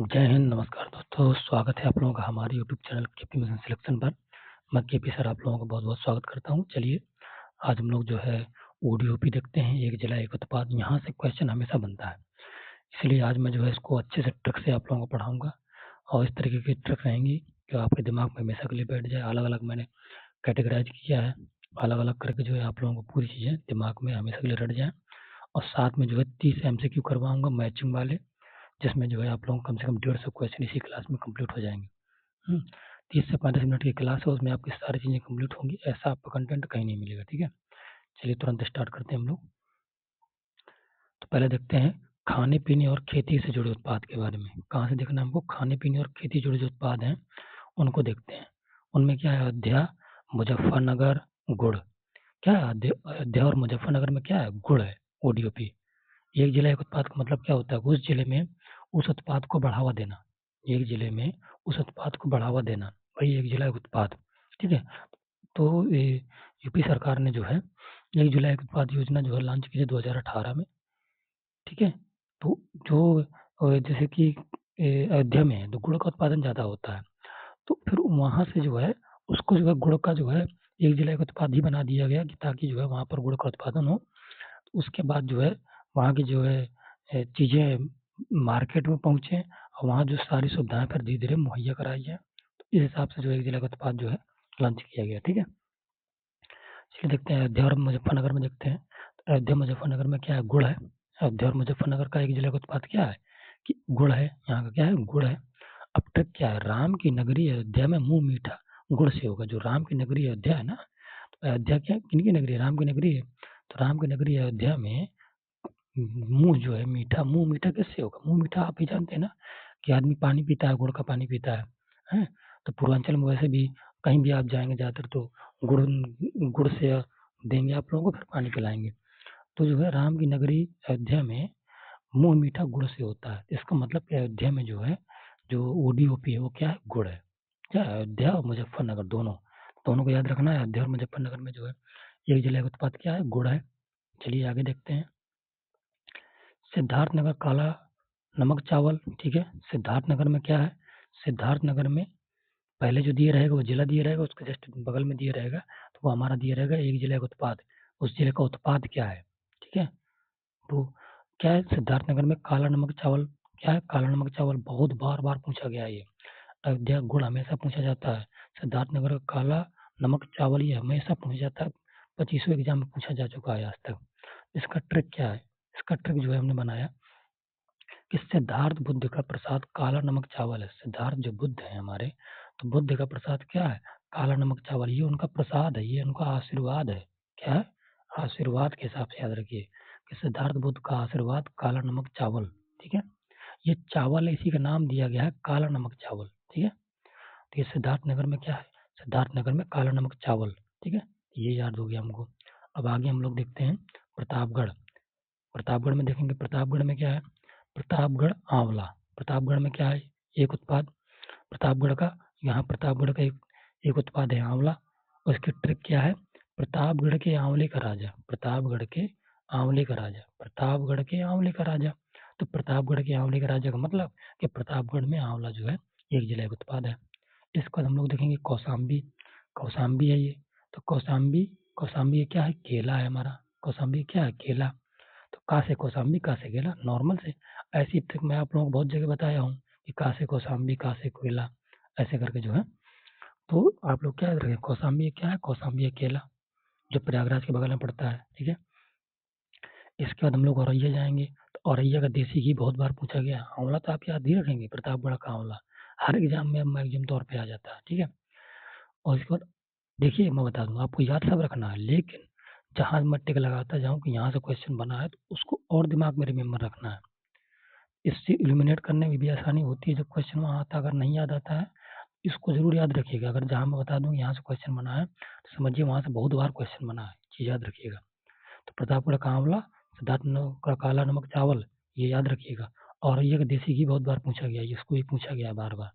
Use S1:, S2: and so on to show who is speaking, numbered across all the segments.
S1: जय हिंद, नमस्कार दोस्तों। स्वागत है आप लोगों का हमारे YouTube channel KP mission selection पर। मैं केपी सर आप लोगों का बहुत बहुत स्वागत करता हूं। चलिए आज हम लोग जो है ओडीओपी देखते हैं, एक जिला एक उत्पाद। यहाँ से क्वेश्चन हमेशा बनता है, इसलिए आज मैं जो है इसको अच्छे से ट्रिक से आप लोगों को पढ़ाऊंगा और इस तरीके की ट्रिक रहेंगी जो आपके दिमाग में हमेशा के लिए बैठ जाए। अलग अलग मैंने कैटेगराइज किया है, अलग अलग करके जो है आप लोगों को पूरी चीज़ें दिमाग में हमेशा के लिए रट जाए। और साथ में जो है 30 MCQ करवाऊंगा मैचिंग वाले, जिसमें जो है आप लोगों को कम से कम 150 क्वेश्चन इसी क्लास में कंप्लीट हो जाएंगे। 30 से 35 मिनट की क्लास है, उसमें आपकी सारी चीज़ें कंप्लीट होंगी। ऐसा आपको कंटेंट कहीं नहीं मिलेगा, ठीक है। चलिए तुरंत स्टार्ट करते हैं हम लोग। तो पहले देखते हैं खाने पीने और खेती से जुड़े उत्पाद के बारे में। कहाँ से देखना है हमको? खाने पीने और खेती से जुड़े जो उत्पाद हैं उनको देखते हैं। उनमें क्या है? अयोध्या, मुजफ्फरनगर, गुड़। क्या है? अयोध्या और मुजफ्फरनगर में क्या है? गुड़ है। ओडीओपी। एक जिला एक उत्पाद का मतलब क्या होता है? उस जिले में उस उत्पाद को बढ़ावा देना। एक जिले में उस उत्पाद को बढ़ावा देना, वही एक जिला एक उत्पाद, ठीक है। तो यूपी सरकार ने जो है एक जिला एक उत्पाद योजना जो है लॉन्च की थी 2018 में, ठीक है। तो जो जैसे कि अयोध्या में है तो गुड़ का उत्पादन ज़्यादा होता है, तो फिर वहाँ से जो है उसको जो है गुड़ का जो है एक जिला एक उत्पाद ही बना दिया गया कि ताकि जो है वहाँ पर गुड़ का उत्पादन हो। उसके बाद जो है वहाँ की जो है चीज़ें मार्केट में पहुँचे और वहाँ जो सारी सुविधाएं फिर धीरे धीरे मुहैया कराई है। तो इस हिसाब से जो एक जिला का उत्पाद जो है लॉन्च किया गया, ठीक है। चलिए देखते हैं अयोध्या और मुजफ्फरनगर में देखते हैं। तो अयोध्या मुजफ्फरनगर में क्या है? गुड़ है। अयोध्या और मुजफ्फरनगर का एक जिला का उत्पाद क्या है? कि गुड़ है। यहाँ का क्या है? गुड़ है। अब तक क्या है? राम की नगरी अयोध्या में मुंह मीठा गुड़ से होगा। जो राम की नगरी अयोध्या है ना, तो अयोध्या क्या किनकी नगरी है? राम की नगरी है। तो राम की नगरी अयोध्या में मुंह जो है मीठा, मुंह मीठा किससे होगा? मुंह मीठा आप ही जानते हैं ना कि आदमी पानी पीता है, गुड़ का पानी पीता है, हैं? तो पूर्वांचल में वैसे भी कहीं भी आप जाएंगे ज़्यादातर तो गुड़ गुड़ से देंगे आप लोगों को, फिर पानी पिलाएंगे। तो जो है राम की नगरी अयोध्या में मुंह मीठा गुड़ से होता है। इसका मतलब कि अयोध्या में जो है जो ओडीओपी है वो क्या है? गुड़ है। क्या है? अयोध्या और मुजफ्फरनगर दोनों दोनों को याद रखना है। अयोध्या और मुजफ्फरनगर में जो है एक जिला का उत्पाद क्या है? गुड़ है। चलिए आगे देखते हैं। सिद्धार्थनगर काला नमक चावल, ठीक है। सिद्धार्थनगर में क्या है? सिद्धार्थनगर में पहले जो दिए रहेगा वो जिला दिए रहेगा, उसके जस्ट बगल में दिए रहेगा तो वो हमारा दिए रहेगा एक जिले का उत्पाद। उस जिले का उत्पाद क्या है, ठीक है। तो क्या है? सिद्धार्थनगर में काला नमक चावल। क्या है? काला नमक चावल बहुत बार बार पूछा गया है ये। अयोध्या गुड़ हमेशा पूछा जाता है। सिद्धार्थनगर का काला नमक चावल ये हमेशा पूछा जाता है। 25वें एग्जाम में पूछा जा चुका है आज तक। इसका ट्रिक क्या है? इसका ट्रिक जो है हमने बनाया कि सिद्धार्थ बुद्ध का प्रसाद काला नमक चावल है। सिद्धार्थ जो बुद्ध है हमारे, तो बुद्ध का प्रसाद क्या है? काला नमक चावल। ये उनका प्रसाद है, ये उनका आशीर्वाद है। क्या है? आशीर्वाद के हिसाब से याद रखिए कि सिद्धार्थ बुद्ध का आशीर्वाद काला नमक चावल, ठीक है। ये चावल है, इसी का नाम दिया गया है काला नमक चावल, ठीक है। तो ये सिद्धार्थनगर में क्या है? सिद्धार्थनगर में काला नमक चावल, ठीक है। ये याद हो गया हमको। अब आगे हम लोग देखते हैं प्रतापगढ़। प्रतापगढ़ में देखेंगे, प्रतापगढ़ में क्या है? प्रतापगढ़ आंवला। प्रतापगढ़ में क्या है? एक उत्पाद प्रतापगढ़ का। यहाँ प्रतापगढ़ का एक उत्पाद है आंवला। और इसकी ट्रिक क्या है? प्रतापगढ़ के आंवले का राजा। प्रतापगढ़ के आंवले का राजा। प्रतापगढ़ के आंवले का राजा। तो प्रतापगढ़ के आंवले का राजा का मतलब कि प्रतापगढ़ में आंवला जो है एक जिला का उत्पाद है। इसके बाद हम लोग देखेंगे कौशाम्बी। कौशाम्बी है ये। तो कौशाम्बी, कौशाम्बी क्या है? केला है हमारा। कौशाम्बी क्या है? केला। तो का से कौशाम्बी, का से केला, नॉर्मल से। ऐसी ट्रिक मैं आप लोगों को बहुत जगह बताया हूँ कि का से कौशाम्बी, का से केला, ऐसे करके जो है। तो आप लोग क्या याद रखें? कौशाम्बी क्या है? कौशाम्बी केला, जो प्रयागराज के बगल में पड़ता है, ठीक है। इसके बाद हम लोग औरैया जाएंगे। तो औरैया का देसी घी बहुत बार पूछा गया है। आंवला तो आप याद ही रखेंगे, प्रतापगढ़ का आंवला हर एग्जाम में मैक्सिमम तौर पे आ जाता है, ठीक है। और इसके बाद देखिए मैं बता दूं आपको याद सब रखना है, लेकिन जहां मैं टिक लगाता जाऊं कि यहाँ से क्वेश्चन बना है तो उसको और दिमाग में रिमेम्बर रखना है। इससे इल्यूमिनेट करने में भी आसानी होती है जब क्वेश्चन वहाँ आता, अगर नहीं याद आता है इसको जरूर याद रखिएगा। अगर जहाँ मैं बता दूं यहाँ से क्वेश्चन बना है तो समझिए वहाँ से बहुत बार क्वेश्चन बना है, चीज याद रखिएगा। तो प्रतापगढ़ का आंवला, सिद्धार्थ का काला नमक चावल, ये याद रखिएगा। औरैया का देसी घी बहुत बार पूछा गया है, इसको भी पूछा गया है बार बार।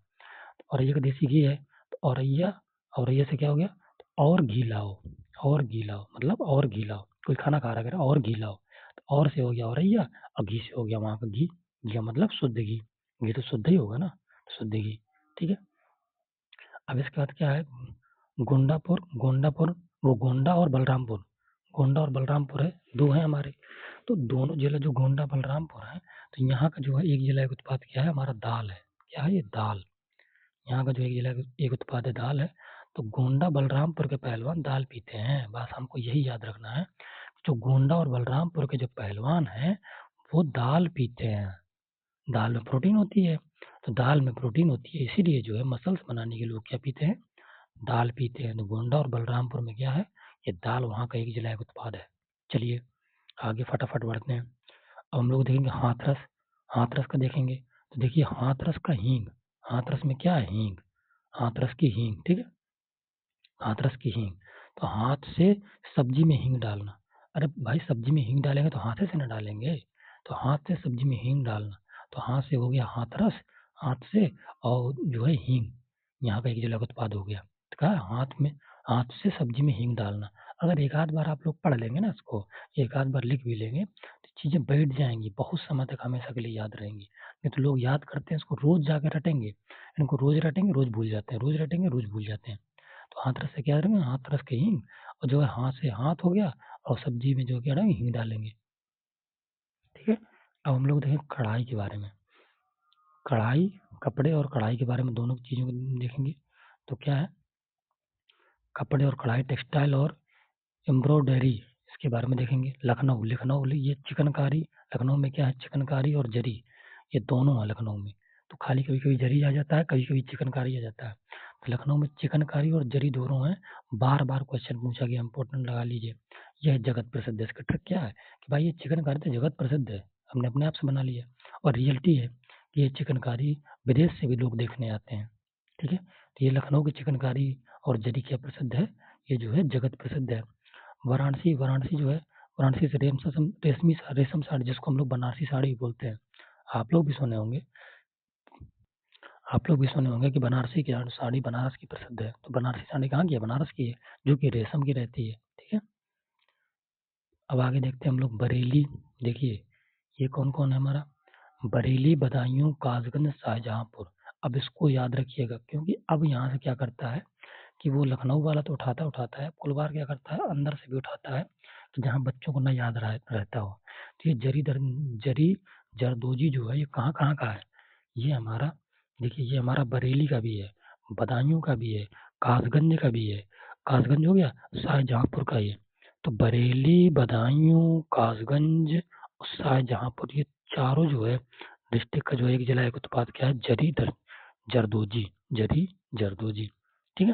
S1: तो औरैया का देसी घी है तो औरैया, औरैया से क्या हो गया? तो और घी लाओ। और घी लाओ मतलब और घी लाओ। कोई खाना खा रहा है और घी लाओ, तो और से हो गया औरैया और घी से हो गया वहाँ का घी। घी का मतलब शुद्ध घी। घी तो शुद्ध ही होगा ना, शुद्ध घी, ठीक है। अब इसके बाद क्या है, गोंडापुर, वो गोंडा और बलरामपुर है, दो हैं हमारे। तो दोनों जिला जो गोंडा बलरामपुर है, तो यहाँ का जो है एक जिला एक उत्पाद क्या है हमारा, दाल है। क्या है ये, दाल। यहाँ का जो एक जिला एक उत्पाद है, दाल है। तो गोंडा बलरामपुर के पहलवान दाल पीते हैं, बस हमको यही याद रखना है। जो गोंडा और बलरामपुर के जो पहलवान हैं वो दाल पीते हैं। दाल में प्रोटीन होती है, तो दाल में प्रोटीन होती है, इसीलिए जो है मसल्स बनाने के लोग क्या पीते हैं, दाल पीते हैं। तो गोंडा और बलरामपुर में क्या है, ये दाल वहाँ का एक जिला एक उत्पाद है। चलिए आगे फटाफट बढ़ते हैं। अब हम लोग देखेंगे हाथरस। हाथरस का देखेंगे तो देखिए हाथरस का हींग, हाथरस में क्या है, हींग, हाथरस की हींग, ठीक है, हाथरस की हींग। तो हाथ से सब्जी में हींग डालना, अरे भाई सब्जी में हींग डालेंगे तो हाथ से ना डालेंगे, तो हाथ से सब्जी में हींग डालना, तो हाथ से हो गया हाथरस, हाथ से, और जो है हींग, यहाँ का एक जिला का उत्पाद हो गया। तो कहा हाथ में, हाथ से सब्जी में हींग डालना। अगर एक आध बार आप लोग पढ़ लेंगे ना इसको, एक आध बार लिख भी लेंगे तो चीजें बैठ जाएंगी, बहुत समय तक हमेशा के लिए याद रहेंगी। नहीं तो लोग याद करते हैं इसको, रोज जाकर रटेंगे, इनको रोज रटेंगे रोज भूल जाते हैं, रोज रटेंगे रोज भूल जाते हैं। तो हाथरस से क्या करेंगे, हाथरस के हींग, और जो है हाथ से हाथ हो गया, और सब्जी में जो क्या डालेंगे, हींग डालेंगे, ठीक है। अब हम लोग देखें कढ़ाई के बारे में। कढ़ाई, कपड़े और कढ़ाई के बारे में दोनों चीज़ों को देखेंगे। तो क्या है, कपड़े और कढ़ाई, टेक्सटाइल और एम्ब्रॉयडरी, इसके बारे में देखेंगे। लखनऊ, लखनऊ ये चिकनकारी, लखनऊ में क्या है, चिकनकारी और जरी, ये दोनों है लखनऊ में। तो खाली कभी कभी जरी आ जाता है, कभी कभी चिकनकारी आ जाता है। तो लखनऊ में चिकनकारी और जरी दोनों हैं। बार बार क्वेश्चन पूछा गया, इंपॉर्टेंट लगा लीजिए। यह जगत प्रसिद्ध है। इसका ट्रिक क्या है कि भाई ये चिकनकारी तो जगत प्रसिद्ध है, हमने अपने आप से बना लिया, और रियलिटी है कि ये चिकनकारी विदेश से भी लोग देखने आते हैं, ठीक है। तो ये लखनऊ की चिकनकारी और जरी क्या प्रसिद्ध है, ये जो है जगत प्रसिद्ध है। वाराणसी, वाराणसी जो है, वाराणसी से रेशम साड़ी, जिसको हम लोग बनारसी साड़ी भी बोलते हैं, आप लोग भी सुने होंगे, आप लोग भी सुने होंगे कि बनारसी की साड़ी बनारस की प्रसिद्ध है। तो बनारसी साड़ी कहाँ की है, बनारस की है, जो कि रेशम की रहती है, ठीक है। अब आगे देखते हैं हम लोग बरेली। देखिए ये कौन कौन है हमारा, बरेली, बदायूं, कासगंज, शाहजहांपुर। अब इसको याद रखिएगा, क्योंकि अब यहाँ से क्या करता है कि वो लखनऊ वाला तो उठाता है, कुल बार क्या करता है अंदर से भी उठाता है, कि जहाँ बच्चों को न याद रहता हो। तो ये जरी जरदोजी जो है, ये कहाँ कहाँ का है, ये हमारा, देखिए ये हमारा बरेली का भी है, बदायूं का भी है, कासगंज का भी है, कासगंज हो गया, शाहजहांपुर का ये। तो बरेली, बदायूं, कासगंज और शाहजहांपुर, ये चारों जो है डिस्ट्रिक्ट का जो एक जिला एक उत्पाद क्या है, जरदोजी, जरी जरदोजी, ठीक है।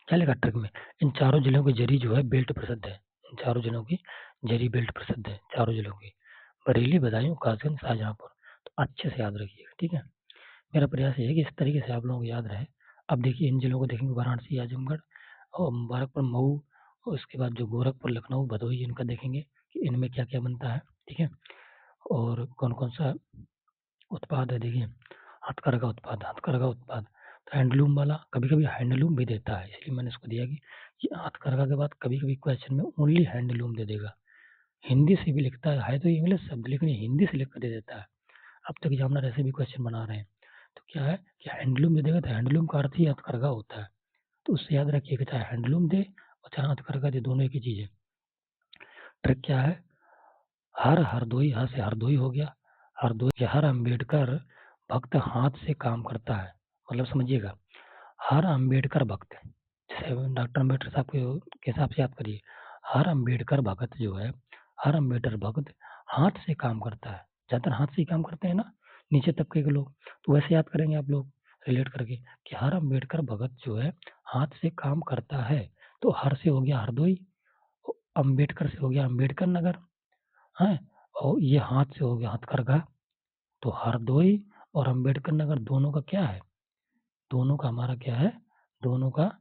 S1: क्या लिखा ट्रिक में, इन चारों जिलों की जरी जो है बेल्ट प्रसिद्ध है, इन चारों जिलों की जरी बेल्ट प्रसिद्ध है, चारों जिलों की, बरेली, बदायूं, कासगंज, शाहजहांपुर। तो अच्छे से याद रखिएगा, ठीक है। मेरा प्रयास ये है कि इस तरीके से आप लोगों को याद रहे। अब देखिए इन जिलों को देखेंगे, वाराणसी, आजमगढ़ और मुबारकपुर, मऊ, और उसके बाद जो गोरखपुर, लखनऊ, भदोही, इनका देखेंगे कि इनमें क्या क्या बनता है, ठीक है, और कौन कौन सा उत्पाद है। देखिए हथकरघा उत्पाद, तो हैंडलूम वाला कभी कभी हैंडलूम भी देता है, इसलिए मैंने इसको दिया कि ये हथकरघा के बाद कभी कभी क्वेश्चन में ओनली हैंडलूम दे देगा। हिंदी से भी लिखता है तो इंग्लिश शब्द, लेकिन ये हिंदी से लिख कर दे देता है। अब तक एग्जामिनर ऐसे भी क्वेश्चन बना रहे हैं। तो क्या है कि हैंडलूम दे देगा, तो हैंडलूम का अर्थ ही हथकरघा होता है। तो उससे याद रखिएगा, चाहे हैंडलूम दे और चाहे हथकरघा दे, दोनों एक ही चीज है। ट्रिक क्या है, हरदोई, हर से हरदोई हो गया, हरदोई के हर अंबेडकर भक्त हाथ से काम करता है, मतलब समझिएगा, हर अंबेडकर भक्त, जैसे डॉक्टर अम्बेडकर साहब के हिसाब से याद करिए, हर अंबेडकर भगत जो है, हर अंबेडकर भगत हाथ से काम करता है, ज्यादातर हाथ से ही काम करते हैं ना नीचे तबके के लोग, तो वैसे याद करेंगे आप लोग रिलेट करके कि हर अंबेडकर भगत जो है हाथ से काम करता है। तो हर से हो गया हरदोई, अंबेडकर से हो गया अंबेडकर नगर है, और ये हाथ से हो गया हथकरघा। तो हरदोई और अंबेडकर नगर दोनों का क्या है, दोनों का हमारा क्या है, दोनों का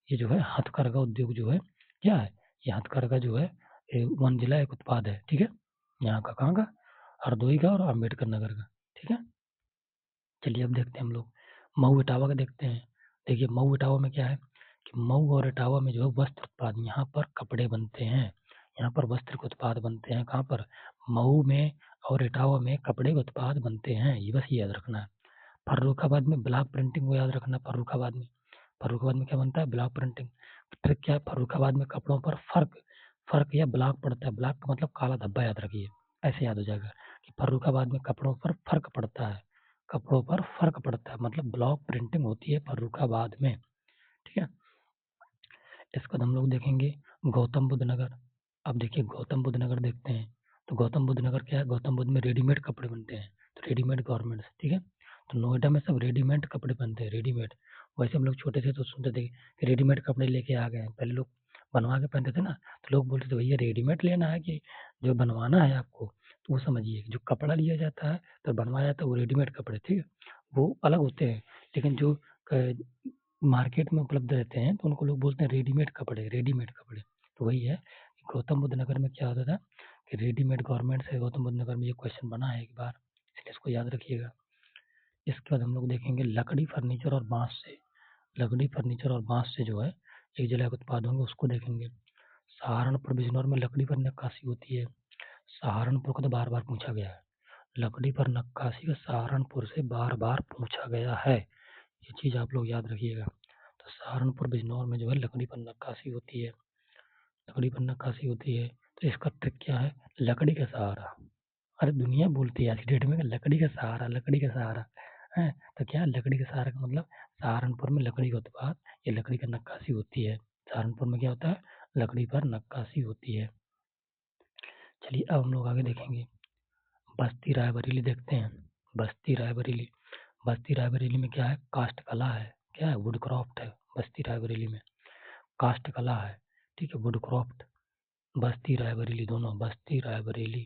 S1: ये जो है हथकरघा उद्योग जो है क्या है, ये हथकरघा जो है वन जिला एक उत्पाद है, ठीक है। यहाँ का कहाँ का, हरदोई का और अंबेडकर नगर का, ठीक है। चलिए अब देखते हैं हम लोग मऊ इटावा का देखते हैं। देखिए मऊ इटावा में क्या है कि मऊ और इटावा में जो है वस्त्र उत्पाद, यहाँ पर कपड़े बनते हैं, यहाँ पर वस्त्र के उत्पाद बनते हैं, कहाँ पर, मऊ में और इटावा में कपड़े के उत्पाद बनते हैं, ये बस याद रखना है। फर्रुखाबाद में ब्लॉक प्रिंटिंग को याद रखना। फर्रुखाबाद में क्या बनता है? Block printing. ट्रिक क्या है? फर्रुखाबाद में कपड़ों पर फर्क या ब्लॉक पड़ता है। ब्लॉक का मतलब काला धब्बा, याद रखिए, ऐसे याद हो जाएगा कि फर्रुखाबाद में कपड़ों पर फर्क पड़ता है। कपड़ों पर फर्क पड़ता है मतलब ब्लॉक प्रिंटिंग होती है फर्रुखाबाद में, ठीक है। इसके बाद हम लोग देखेंगे गौतम बुद्ध नगर। अब देखिए गौतम बुद्ध नगर देखते हैं, तो गौतम बुद्ध नगर क्या है? गौतम बुद्ध में रेडीमेड कपड़े बनते हैं, तो रेडीमेड गारमेंट्स, ठीक है। तो नोएडा में सब रेडीमेड कपड़े बनते हैं, रेडीमेड। वैसे हम लोग छोटे थे तो सुनते थे कि रेडीमेड कपड़े लेके आ गए हैं, पहले लोग बनवा के पहनते थे ना, तो लोग बोलते थे भैया रेडीमेड लेना है कि जो बनवाना है आपको। तो वो समझिए जो कपड़ा लिया जाता है तो बनवाया जाता है वो रेडीमेड कपड़े, ठीक है, वो अलग होते हैं। लेकिन जो मार्केट में उपलब्ध रहते हैं तो उनको लोग बोलते हैं रेडीमेड कपड़े, रेडीमेड कपड़े। तो वही है कि गौतम बुद्ध नगर में क्या होता था कि रेडीमेड गारमेंट्स है। गौतम बुद्ध नगर में ये क्वेश्चन बना है एक बार, इसलिए इसको याद रखिएगा। इसके बाद हम लोग देखेंगे लकड़ी फर्नीचर और बांस से। लकड़ी फर्नीचर और बांस से जो है एक जिला के उत्पाद होंगे उसको देखेंगे। सहारनपुर बिजनौर में लकड़ी पर नक्काशी होती है। सहारनपुर को तो बार बार पूछा गया है, लकड़ी पर नक्काशी का सहारनपुर से बार बार पूछा गया है, ये चीज आप लोग याद रखिएगा। तो सहारनपुर बिजनौर में जो है लकड़ी पर नक्काशी होती है, लकड़ी पर नक्काशी होती है। तो इसका ट्रिक क्या है? लकड़ी का सहारा। अरे दुनिया बोलती है आज की डेट में कि लकड़ी का सहारा, लकड़ी का सहारा है। तो क्या है? लकड़ी का सहारा का मतलब सहारनपुर में लकड़ी का उत्पाद या लकड़ी का नक्काशी होती है। सहारनपुर में क्या होता है? लकड़ी पर नक्काशी होती है। चलिए अब हम लोग आगे देखेंगे बस्ती रायबरेली देखते हैं। बस्ती रायबरेली, बस्ती रायबरेली में क्या है? काष्ठ कला है। क्या है? वुडक्राफ्ट है बस्ती रायबरेली में, काष्ठ कला है, ठीक है, वुडक्राफ्ट। बस्ती रायबरेली दोनों, बस्ती रायबरेली।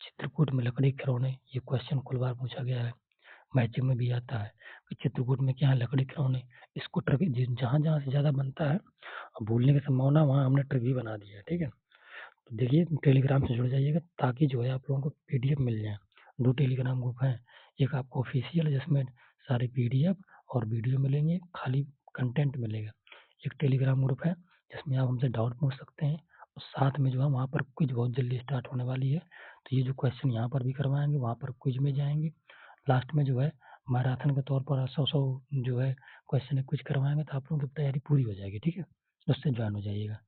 S1: चित्रकूट में लकड़ी के खिलौने, ये क्वेश्चन कुल बार पूछा गया है, मैचिंग में भी आता है कि चित्रकूट में क्या है? लकड़ी के खिलौने। इसको ट्रिक जहाँ जहाँ से ज्यादा बनता है और भूलने की संभावना वहाँ हमने ट्रिक भी बना दिया है, ठीक है। तो देखिए टेलीग्राम से जुड़ जाइएगा ताकि जो है आप लोगों को पीडीएफ मिल जाए। 2 टेलीग्राम ग्रुप हैं, एक आपको ऑफिशियल जिसमें सारे पीडीएफ और वीडियो मिलेंगे, खाली कंटेंट मिलेगा। एक टेलीग्राम ग्रुप है जिसमें आप हमसे डाउट पूछ सकते हैं और साथ में जो है वहाँ पर क्विज बहुत जल्दी स्टार्ट होने वाली है। तो ये जो क्वेश्चन यहाँ पर भी करवाएंगे वहाँ पर क्विज में जाएंगे। लास्ट में जो है मैराथन के तौर पर 100 जो है क्वेश्चन क्विज करवाएंगे, तो आप लोगों की तैयारी पूरी हो जाएगी, ठीक है। उससे ज्वाइन हो जाइएगा।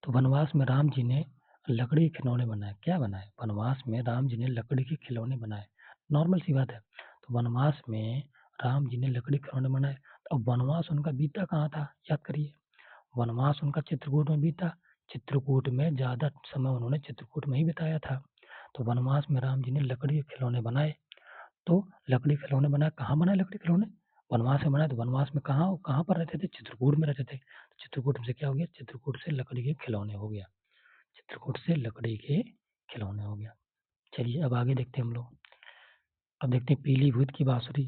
S1: तो वनवास में राम जी ने लकड़ी के खिलौने बनाए। क्या बनाए? वनवास में राम जी ने लकड़ी के खिलौने बनाए। नॉर्मल सी बात है। तो वनवास में राम जी ने लकड़ी के खिलौने बनाए। तो अब वनवास उनका बीता कहाँ था? याद करिए, वनवास उनका चित्रकूट में बीता। चित्रकूट में ज्यादा समय उन्होंने चित्रकूट में ही बिताया था। तो वनवास में राम जी ने लकड़ी के खिलौने बनाए। तो लकड़ी के खिलौने बनाए, कहाँ बनाए लकड़ी के खिलौने? वनवास में बनाए। तो वनवास में कहाँ कहाँ पर रहते थे? चित्रकूट में रहते थे। तो चित्रकूट से क्या हो गया? चित्रकूट से लकड़ी के खिलौने हो गया, चित्रकूट से लकड़ी के खिलौने हो गया। चलिए अब आगे देखते हैं हम लोग। अब देखते हैं पीलीभीत की बांसुरी,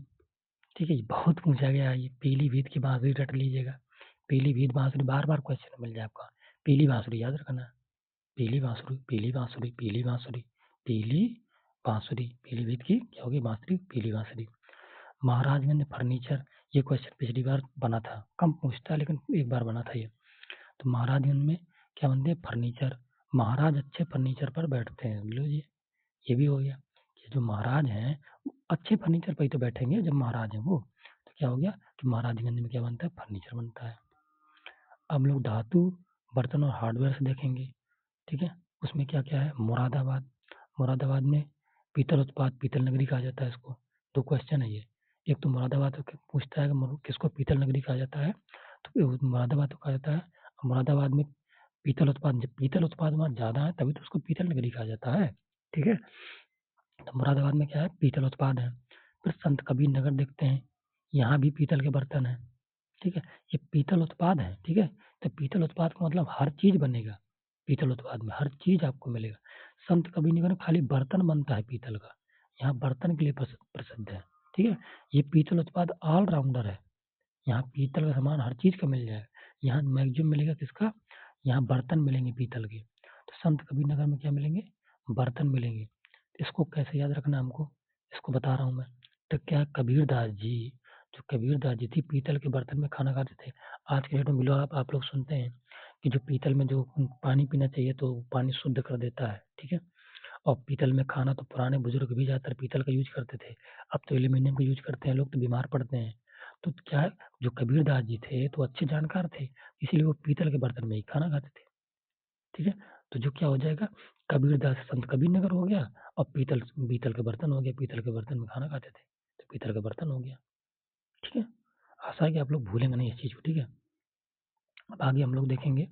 S1: ठीक है, ये बहुत पूछा गया है, ये पीलीभीत की बांसुरी रट लीजिएगा। पीलीभीत बांसुरी बार बार क्वेश्चन मिल जाए आपका। पीली बांसुरी याद रखना, पीली बांसुरी, पीली बांसुरी, पीली बांसुरी, पीली बांसुरी। पीलीभीत की क्या होगी? बांसुरी, पीली बांसुरी। महाराजगंज फर्नीचर, ये क्वेश्चन पिछली बार बना था, कम पूछता है लेकिन एक बार बना था ये। तो महाराजगंज में क्या बनते हैं? फर्नीचर। महाराज अच्छे फर्नीचर पर बैठते हैं, लो जी, ये भी हो गया। ये जो महाराज हैं वो अच्छे फर्नीचर पर ही तो बैठेंगे जब महाराज हैं वो। तो क्या हो गया कि महाराजगंज में क्या बनता है? फर्नीचर बनता है। अब हम लोग धातु बर्तन और हार्डवेयर से देखेंगे, ठीक है। उसमें क्या क्या है? मुरादाबाद, मुरादाबाद में पीतल उत्पाद, पीतल नगरी कहा जाता है इसको। 2 क्वेश्चन है ये। एक तो मुरादाबाद को पूछता है कि किसको पीतल नगरी कहा जाता है, तो मुरादाबाद को कहा जाता है। मुरादाबाद में पीतल उत्पाद, जब पीतल उत्पाद वहाँ ज्यादा है तभी तो उसको पीतल नगरी कहा जाता है, ठीक है। तो मुरादाबाद में क्या है? पीतल उत्पाद है। फिर संत कबीर नगर देखते हैं, यहाँ भी पीतल के बर्तन है, ठीक है। ये पीतल उत्पाद है, ठीक है। तो पीतल उत्पाद का मतलब हर चीज बनेगा, पीतल उत्पाद में हर चीज आपको मिलेगा। संत कबीर नगर में खाली बर्तन बनता है पीतल का, यहाँ बर्तन के लिए प्रसिद्ध है, ठीक है। ये पीतल उत्पाद ऑलराउंडर है, यहाँ पीतल का सामान हर चीज का मिल जाएगा। यहाँ मैक्सिमम मिलेगा किसका? यहाँ बर्तन मिलेंगे पीतल के। तो संत कबीर नगर में क्या मिलेंगे? बर्तन मिलेंगे। इसको कैसे याद रखना है हमको, इसको बता रहा हूँ मैं। तो क्या कबीरदास जी, जो कबीरदास जी थी पीतल के बर्तन में खाना खाते थे। आज के डेट में बिलो आप लोग सुनते हैं कि जो पीतल में जो पानी पीना चाहिए तो पानी शुद्ध कर देता है, ठीक है। और पीतल में खाना तो पुराने बुजुर्ग भी ज़्यादातर पीतल का यूज करते थे, अब तो एल्यूमिनियम का यूज करते हैं लोग, तो बीमार पड़ते हैं। तो क्या है, जो कबीरदास जी थे तो अच्छे जानकार थे, इसीलिए वो पीतल के बर्तन में ही खाना खाते थे। ठीक है, तो जो क्या हो जाएगा, कबीरदास संत कबीर नगर हो गया, और पीतल पीतल के बर्तन हो गया, पीतल के बर्तन में खाना खाते थे तो पीतल का बर्तन हो गया। ठीक है, आशा है कि आप लोग भूलेंगे नहीं इस चीज को। ठीक है, अब आगे हम लोग देखेंगे।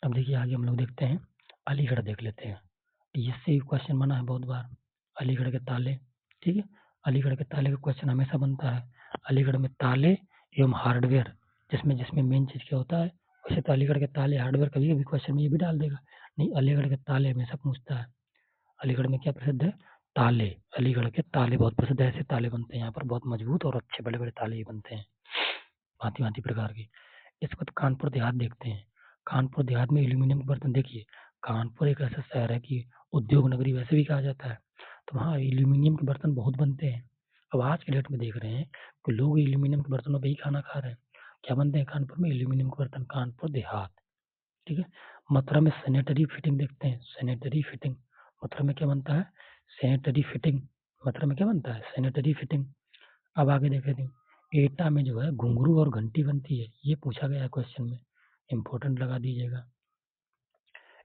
S1: अब देखिए आगे हम लोग देखते हैं, अलीगढ़ देख लेते हैं। इससे भी क्वेश्चन बना है बहुत बार, अलीगढ़ के ताले। ठीक है, अलीगढ़ के ताले का क्वेश्चन हमेशा बनता है। अलीगढ़ में ताले एवं हार्डवेयर, जिसमें जिसमें मेन चीज क्या होता है, वैसे तो अलीगढ़ के ताले हार्डवेयर कभी कभी क्वेश्चन में ये भी डाल देगा, नहीं अलीगढ़ के ताले हमेशा पूछता है। अलीगढ़ में क्या प्रसिद्ध है, ताले। अलीगढ़ के ताले बहुत प्रसिद्ध है, ऐसे ताले बनते हैं यहाँ पर, बहुत मजबूत और अच्छे बड़े बड़े ताले ही बनते हैं, भांति भांति प्रकार के। इसके बाद कानपुर देहात देखते हैं। कानपुर देहात में एल्यूमिनियम के बर्तन, देखिए कानपुर एक ऐसा शहर है कि उद्योग नगरी वैसे भी कहा जाता है, तो वहाँ एल्यूमिनियम के बर्तन बहुत बनते हैं। अब आज के डेट में देख रहे हैं कि लोग एल्यूमिनियम के बर्तनों पे ही खाना खा रहे हैं। क्या बनते हैं कानपुर में, एल्यूमिनियम के बर्तन, कानपुर देहात। ठीक है, मथुरा में सैनिटरी फिटिंग देखते हैं, सैनिटरी फिटिंग। मथुरा में क्या बनता है, सैनिटरी फिटिंग। मथुरा में क्या बनता है, सैनिटरी फिटिंग। अब आगे देखे थे, एटा में जो है घुंघरू और घंटी बनती है, ये पूछा गया है क्वेश्चन में, इंपॉर्टेंट लगा दीजिएगा।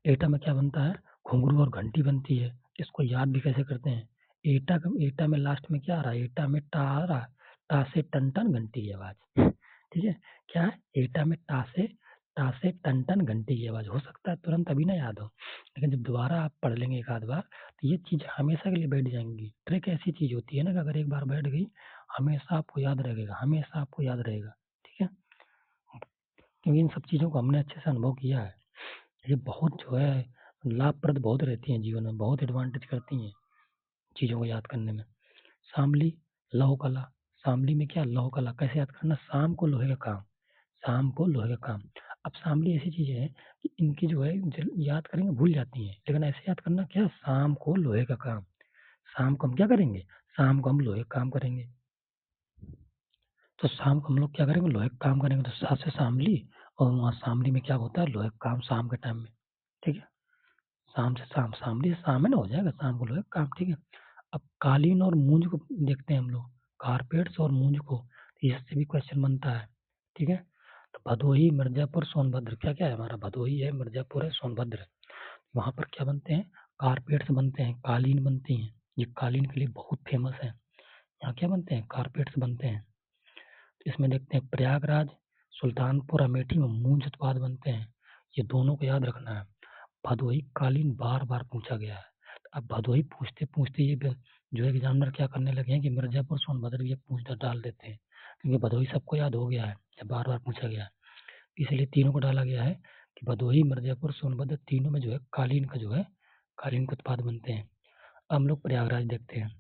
S1: एटा में क्या बनता है, घुंघरू और घंटी बनती है, इसको याद भी कैसे करते हैं। एटा में लास्ट में क्या आ रहा है, एटा में टा आ रहा है, टा से टन टन घंटी की आवाज। ठीक है, क्या है, एटा में टा से टन टन घंटी की आवाज। हो सकता है तुरंत अभी ना याद हो, लेकिन जब दोबारा आप पढ़ लेंगे एक आध बार तो ये चीज हमेशा के लिए बैठ जाएंगी। ट्रिक ऐसी चीज होती है ना कि अगर एक बार बैठ गई हमेशा आपको याद रहेगा, हमेशा आपको याद रहेगा। ठीक है, क्योंकि इन सब चीजों को हमने अच्छे से अनुभव किया है, ये बहुत जो है लाभप्रद बहुत रहती हैं जीवन में, बहुत एडवांटेज करती हैं चीजों को याद करने में। शामली, लौह कला। शामली में क्या, लौह कला कैसे याद करना, शाम को लोहे का काम, शाम को लोहे का काम। अब शामली ऐसी चीजें हैं कि इनकी जो है याद करेंगे भूल जाती हैं, लेकिन ऐसे याद करना क्या, शाम को लोहे का काम, शाम को हम क्या करेंगे, शाम को हम लोहे का काम करेंगे। तो शाम को हम लोग क्या करेंगे, लोहे का काम करेंगे, तो साथ से शामली, और वहाँ शामली में क्या होता है, लोहे का काम शाम के टाइम में। ठीक है, शाम से शाम, शामली से शाम है ना, हो जाएगा शाम को लोहे का काम। ठीक है, अब कालीन और मूंज को देखते हैं हम लोग, कारपेट्स और मूंज को, तो इससे भी क्वेश्चन बनता है। ठीक है, तो भदोही, मिर्जापुर, सोनभद्र, क्या क्या है हमारा, भदोही है, मिर्जापुर है, सोनभद्र। वहां पर क्या बनते हैं, कारपेट्स बनते हैं, कालीन बनती हैं, ये कालीन के लिए बहुत फेमस है। यहाँ क्या बनते हैं, कारपेट्स बनते हैं। इसमें देखते हैं प्रयागराज, सुल्तानपुर, अमेठी में मूंज उत्पाद बनते हैं, ये दोनों को याद रखना है। भदोही कालीन बार बार पूछा गया है, अब भदोही पूछते पूछते ये जो एग्जामिनर क्या करने लगे हैं कि मिर्जापुर, सोनभद्र ये पूछता डाल देते हैं, क्योंकि भदोही सबको याद हो गया है, जब बार बार पूछा गया है, इसलिए तीनों को डाला गया है कि भदोही, मिर्जापुर, सोनभद्र तीनों में जो है कालीन का जो है, कालीन के उत्पाद बनते हैं। अब हम लोग प्रयागराज देखते हैं।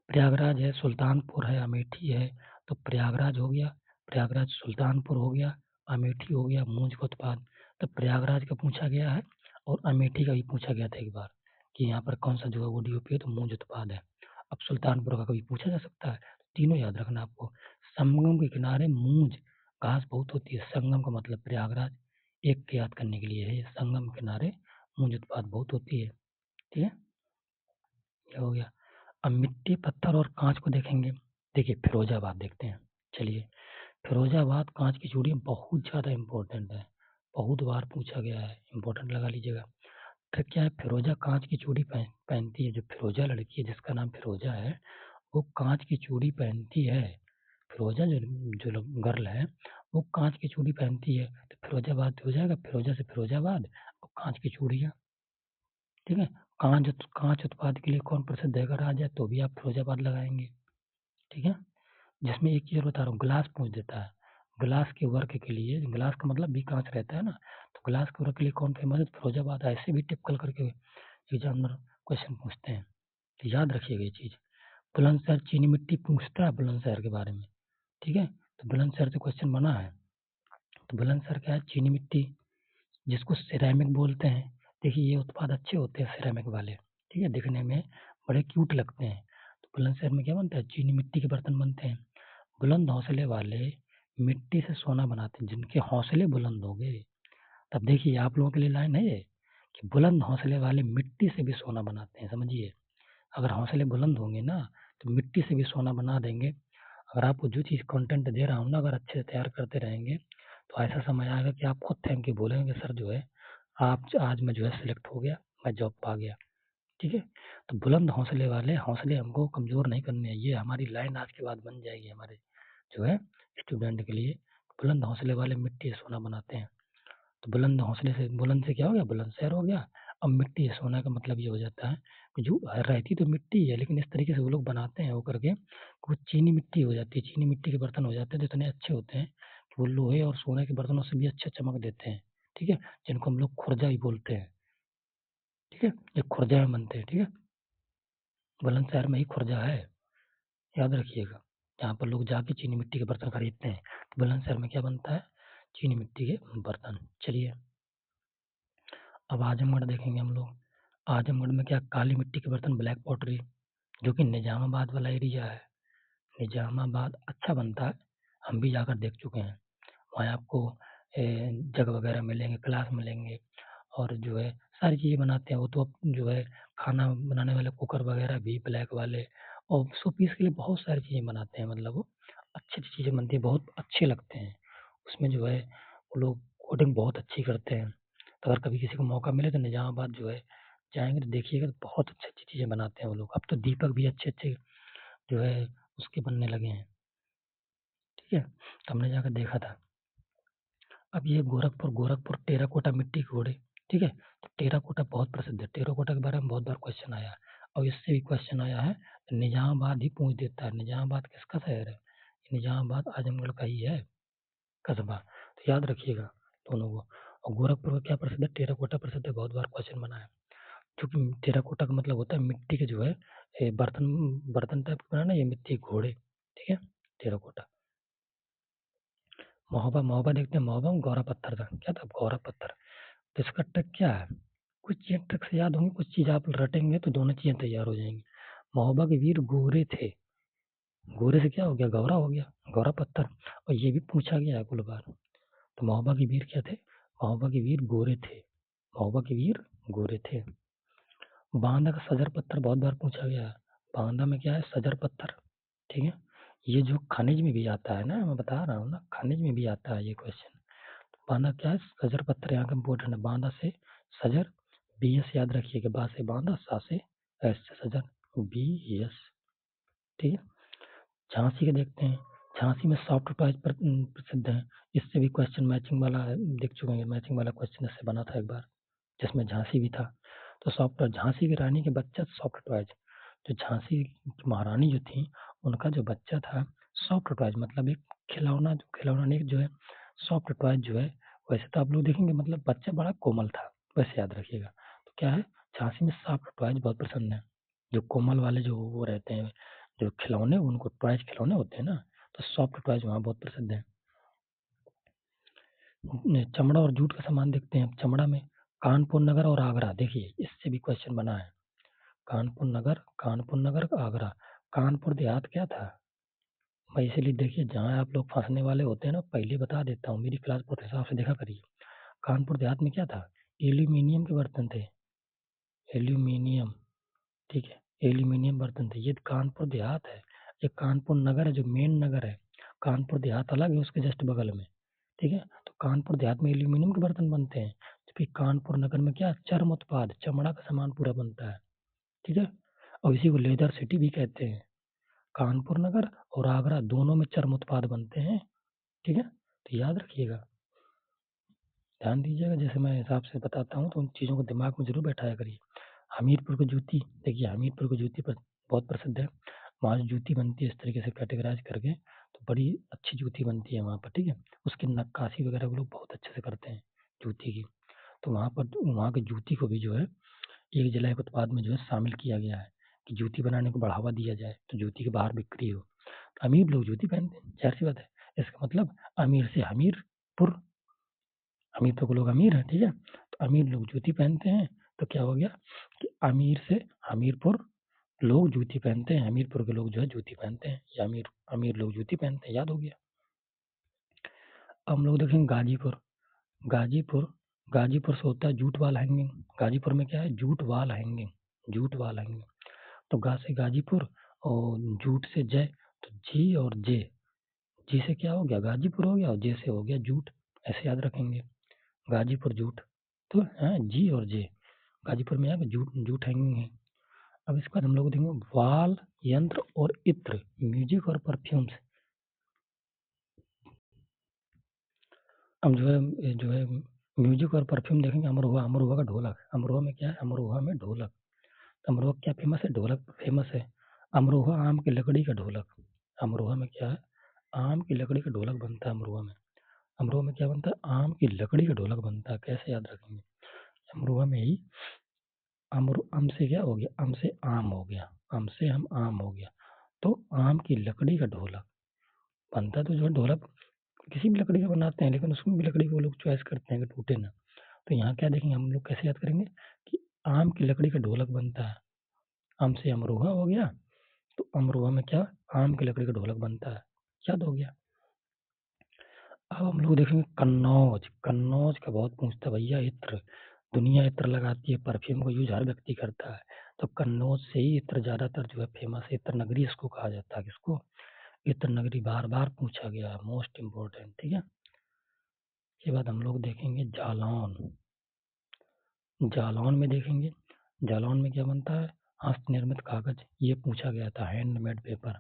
S1: प्रयागराज है, सुल्तानपुर है, अमेठी है, तो प्रयागराज हो गया, प्रयागराज, सुल्तानपुर हो गया, अमेठी हो गया, मूंज का उत्पाद। तो प्रयागराज का पूछा गया है और अमेठी का भी पूछा गया था एक बार कि यहाँ पर कौन सा जो है वो डीओपी है, तो मूंज उत्पाद है। अब सुल्तानपुर का कभी पूछा जा सकता है, तीनों याद रखना आपको। संगम के किनारे मूंज घास बहुत होती है, संगम का मतलब प्रयागराज, एक के याद करने के लिए है, संगम के किनारे मूंज उत्पाद बहुत होती है। ठीक है, ये हो गया। अब मिट्टी, पत्थर और कांच को देखेंगे। देखिए फिरोजाबाद देखते हैं, चलिए। फिरोजाबाद कांच की चूड़ियाँ बहुत ज़्यादा इम्पोर्टेंट है, बहुत बार पूछा गया है, इम्पोर्टेंट लगा लीजिएगा। फिर क्या है, फिरोजा कांच की चूड़ी पहनती है, जो फिरोजा लड़की है जिसका नाम फिरोजा है, वो कांच की चूड़ी पहनती है। फिरोजा जो जो गर्ल है वो कांच की चूड़ी पहनती है, तो फिरोजाबाद हो जाएगा, फिरोजा से फिरोजाबाद और कांच की चूड़ियाँ। ठीक है, कांच उत्पाद के लिए कौन प्रसिद्ध है, अगर आ जाए तो भी आप फिरोजाबाद लगाएंगे। ठीक है, जिसमें एक चीज बता रहा हूँ, ग्लास पूछ देता है, ग्लास के वर्क के लिए, ग्लास का मतलब भी कांच रहता है ना, तो ग्लास के वर्क के लिए कौन फेमस है, तो फिरोजाबाद। ऐसे भी टिपिकल करके एग्जामिनर क्वेश्चन पूछते हैं, तो याद रखिएगा ये चीज। बुलंदशहर चीनी मिट्टी पूछता है बुलंदशहर के बारे में। ठीक है, तो बुलंदशहर से क्वेश्चन बना है, तो बुलंदशहर क्या है, चीनी मिट्टी, जिसको सिरेमिक बोलते हैं। देखिए ये उत्पाद अच्छे होते हैं सिरेमिक वाले, ठीक है, दिखने में बड़े क्यूट लगते हैं। तो बुलंदशहर में क्या बनता है, चीनी मिट्टी के बर्तन बनते हैं। बुलंद हौसले वाले मिट्टी से सोना बनाते हैं, जिनके हौसले बुलंद हो गए, तब देखिए आप लोगों के लिए लाइन है ये कि बुलंद हौसले वाले मिट्टी से भी सोना बनाते हैं, समझिए। अगर हौसले बुलंद होंगे ना तो मिट्टी से भी सोना बना देंगे। अगर आपको जो चीज़ कंटेंट दे रहा हूँ ना, अगर अच्छे से तैयार करते रहेंगे तो ऐसा समय आएगा कि आप खुद थैंक यू बोलेंगे, सर जो है आप आज मैं जो है सिलेक्ट हो गया, मैं जॉब पा गया। ठीक है, तो बुलंद हौसले वाले, हौसले हमको कमजोर नहीं करने हैं। ये हमारी लाइन आज के बाद बन जाएगी हमारे जो है स्टूडेंट के लिए। बुलंद हौसले वाले मिट्टी से सोना बनाते हैं। तो बुलंद हौसले से, बुलंद से क्या हो गया, बुलंदशहर हो गया। अब मिट्टी से सोना का मतलब ये हो जाता है कि जो रहती तो मिट्टी है, लेकिन इस तरीके से वो लोग बनाते हैं वो करके कि वो चीनी मिट्टी हो जाती है, चीनी मिट्टी के बर्तन हो जाते हैं, तो इतने अच्छे होते हैं कि वो लोहे और सोने के बर्तनों से भी अच्छा चमक देते हैं। ठीक है, जिनको हम लोग खुरजा भी बोलते हैं। ठीक है, ये खुरजा में बनते हैं। ठीक है, बुलंदशहर में ही खुरजा है, याद रखिएगा। जहाँ पर लोग जाके चीनी मिट्टी के बर्तन खरीदते हैं, तो बुलंदशहर में क्या बनता है, चीनी मिट्टी के बर्तन। चलिए अब आजमगढ़ देखेंगे हम लोग। आजमगढ़ में क्या, काली मिट्टी के बर्तन, ब्लैक पॉटरी, जो कि निजामाबाद वाला एरिया है। निजामाबाद अच्छा बनता है, हम भी जाकर देख चुके हैं। वहाँ आपको जग वगैरह मिलेंगे, क्लास मिलेंगे, और जो है सारी चीज़ें बनाते हैं वो तो। अब जो है खाना बनाने वाले कुकर वगैरह भी ब्लैक वाले, और शो पीस के लिए बहुत सारी चीज़ें बनाते हैं। मतलब वो अच्छी अच्छी चीज़ें बनती है, बहुत अच्छे लगते हैं। उसमें जो है वो लोग कोडिंग बहुत अच्छी करते हैं। तो अगर कभी किसी को मौका मिले तो निजामाबाद जो है जाएंगे तो देखिएगा, तो बहुत अच्छी अच्छी चीज़ें बनाते हैं वो लोग। अब तो दीपक भी अच्छे अच्छे जो है उसके बनने लगे हैं। ठीक है, तो हमने जाकर देखा था। अब ये गोरखपुर, गोरखपुर टेराकोटा मिट्टी के घोड़े। ठीक है, तो टेराकोटा बहुत प्रसिद्ध है, टेराकोटा के बारे में बहुत बार क्वेश्चन आया है, और इससे भी क्वेश्चन आया है। तो निजामाबाद ही पूछ देता है, निजामाबाद किसका शहर है, निजामाबाद आजमगढ़ का ही है कस्बा। तो याद रखिएगा दोनों को। और गोरखपुर का क्या प्रसिद्ध है, टेराकोटा प्रसिद्ध है, बहुत बार क्वेश्चन बना है। क्योंकि टेराकोटा का मतलब होता है मिट्टी के जो है बर्तन, बर्तन टाइप का बनाना, ये मिट्टी के घोड़े। ठीक है, टेराकोटा। महोबा, महोबा देखते हैं, महोबा में गौरा पत्थर था, क्या था, गौरा पत्थर। तो इसका ट्रिक क्या है, कुछ चीज़ ट्रिक से याद होंगी, कुछ चीज़ आप रटेंगे तो दोनों चीज़ें तैयार हो जाएंगी। महोबा के वीर गोरे थे, गोरे से क्या हो गया, गौरा हो गया, गौरा पत्थर। और ये भी पूछा गया है कुल बार। तो महोबा के वीर क्या थे, महोबा के वीर गोरे थे, महोबा के वीर गोरे थे। बांदा का सजर पत्थर बहुत बार पूछा गया है। बांदा में क्या है, सजर पत्थर। ठीक है, ये जो खनिज में भी आता है ना, मैं बता रहा हूँ ना, खनिज में भी आता है ये क्वेश्चन। बांदा क्या है, सजर पत्थर यहाँ का इम्पोर्टेंट है। बांदा से सजर, बी एस याद रखिएगा, बा से बांदा, सा से एस से सजर, बी एस। ठीक है, झांसी के देखते हैं। झांसी में सॉफ्ट टॉयज प्रसिद्ध है। इससे भी क्वेश्चन मैचिंग वाला देख चुके हैं, मैचिंग वाला क्वेश्चन इससे बना था एक बार, जिसमें झांसी भी था। तो सॉफ्ट, झांसी की रानी के बच्चा सॉफ्ट टॉयज, जो झांसी की महारानी जो थी उनका जो बच्चा था सॉफ्ट टॉयज, मतलब एक खिलौना, जो खिलौना नहीं, जो है सॉफ्ट टॉयज जो है। वैसे तो आप लोग देखेंगे मतलब बच्चा बड़ा कोमल था, वैसे याद रखिएगा। तो क्या है, झांसी में सॉफ्ट टॉयज बहुत पसंद है, जो कोमल वाले जो वो रहते हैं, जो खिलौने, उनको टॉयज खिलौने होते हैं ना, तो सॉफ्ट टॉयज वहाँ बहुत प्रसिद्ध है। चमड़ा और जूट का सामान देखते हैं। चमड़ा में कानपुर नगर और आगरा, देखिए इससे भी क्वेश्चन बना है। कानपुर नगर, कानपुर नगर, आगरा। कानपुर देहात क्या था, मैं इसीलिए देखिए जहाँ आप लोग फंसने वाले होते हैं ना, पहले बता देता हूँ, मेरी क्लास बहुत हिसाब से देखा करिए। कानपुर देहात में क्या था, एल्यूमिनियम के बर्तन थे, एल्यूमिनियम। ठीक है, एल्यूमिनियम बर्तन थे। ये कानपुर देहात है। ये कानपुर नगर है, जो मेन नगर है। कानपुर देहात अलग है उसके जस्ट बगल में। ठीक है, तो कानपुर देहात में एल्यूमिनियम के बर्तन बनते हैं, जबकि कानपुर नगर में क्या, चर्म उत्पाद, चमड़ा का सामान पूरा बनता है। ठीक है, और इसी को लेदर सिटी भी कहते हैं। कानपुर नगर और आगरा दोनों में चर्म उत्पाद बनते हैं। ठीक है, तो याद रखिएगा, ध्यान दीजिएगा, जैसे मैं हिसाब से बताता हूँ तो उन चीज़ों को दिमाग में जरूर बैठाया करिए। हमीरपुर की जूती, देखिए हमीरपुर की जूती पर बहुत प्रसिद्ध है। वहाँ जो जूती बनती है इस तरीके से कैटेगराइज करके, तो बड़ी अच्छी जूती बनती है वहाँ पर। ठीक है, उसकी नक्काशी वगैरह वो लोग बहुत अच्छे से करते हैं जूती की। तो वहाँ पर वहाँ की जूती को भी जो है एक जिला एक उत्पाद में जो है शामिल किया गया है, कि जूती बनाने को बढ़ावा दिया जाए, तो जूती की बाहर बिक्री हो। तो अमीर लोग जूती पहनते हैं, जाहिर सी बात है। इसका मतलब अमीर से हमीरपुर, अमीरपुर के लोग अमीर हैं। ठीक है, तो अमीर लोग जूती पहनते हैं। तो क्या हो गया कि अमीर से हमीरपुर लोग जूती पहनते हैं, हमीरपुर के लोग जो है जूती पहनते हैं, या अमीर अमीर लोग जूती पहनते हैं, याद हो गया। अब हम लोग देखेंगे गाजीपुर। गाजीपुर, गाजीपुर से होता है जूट वाल हैंगिंग। गाजीपुर में क्या है? Jute wall hanging, jute wall hanging. तो गा से गाजीपुर और जूट से जय, तो जी और जे। जी से क्या हो गया? गाजीपुर हो गया, और जे से हो गया जूट। ऐसे याद रखेंगे, गाजीपुर जूट। तो है जी और जे, गाजीपुर में है जूट, जूट हैंगिंग है। अब इसके बाद हम लोग देखेंगे वाल, यंत्र और इत्र, म्यूजिक और परफ्यूम्स। अब जो है म्यूजिक और परफ्यूम देखेंगे। अमरोहा, अमरोहा का ढोलक। अमरोहा में क्या है? अमरोहा में ढोलक। अमरोहा क्या फेमस है? ढोलक फेमस है। अमरोहा आम की लकड़ी का ढोलक। अमरोहा में क्या है? आम की लकड़ी का ढोलक बनता है अमरोहा में। अमरोहा में क्या बनता है? आम की लकड़ी का ढोलक बनता है। कैसे याद रखेंगे? अमरोहा में ही आम से क्या हो गया? आम से आम हो गया, आम से हम आम हो गया, तो आम की लकड़ी का ढोलक बनता है। तो जो है ढोलक किसी भी लकड़ी का बनाते हैं, लेकिन उसमें भी लकड़ी को लोग चॉइस करते हैं कि टूटे ना। तो यहाँ क्या देखेंगे हम लोग, कैसे याद करेंगे कि आम की लकड़ी का ढोलक बनता है। आम से अमरोहा हो गया, तो अमरोहा में क्या? आम की लकड़ी का ढोलक बनता है। याद हो गया। अब हम लोग देखेंगे कन्नौज। कन्नौज का बहुत पूछता है भैया। इत्र, दुनिया इत्र लगाती है, परफ्यूम का यूज हर व्यक्ति करता है। तो कन्नौज से ही इत्र ज्यादातर जो है फेमस है। इत्र नगरी इसको कहा जाता है। किसको? इत्र नगरी। बार बार पूछा गया है, मोस्ट इम्पोर्टेंट। ठीक है। इसके बाद हम लोग देखेंगे जालौन। जालौन में देखेंगे, जालौन में क्या बनता है? हस्त निर्मित कागज। ये पूछा गया था, हैंडमेड पेपर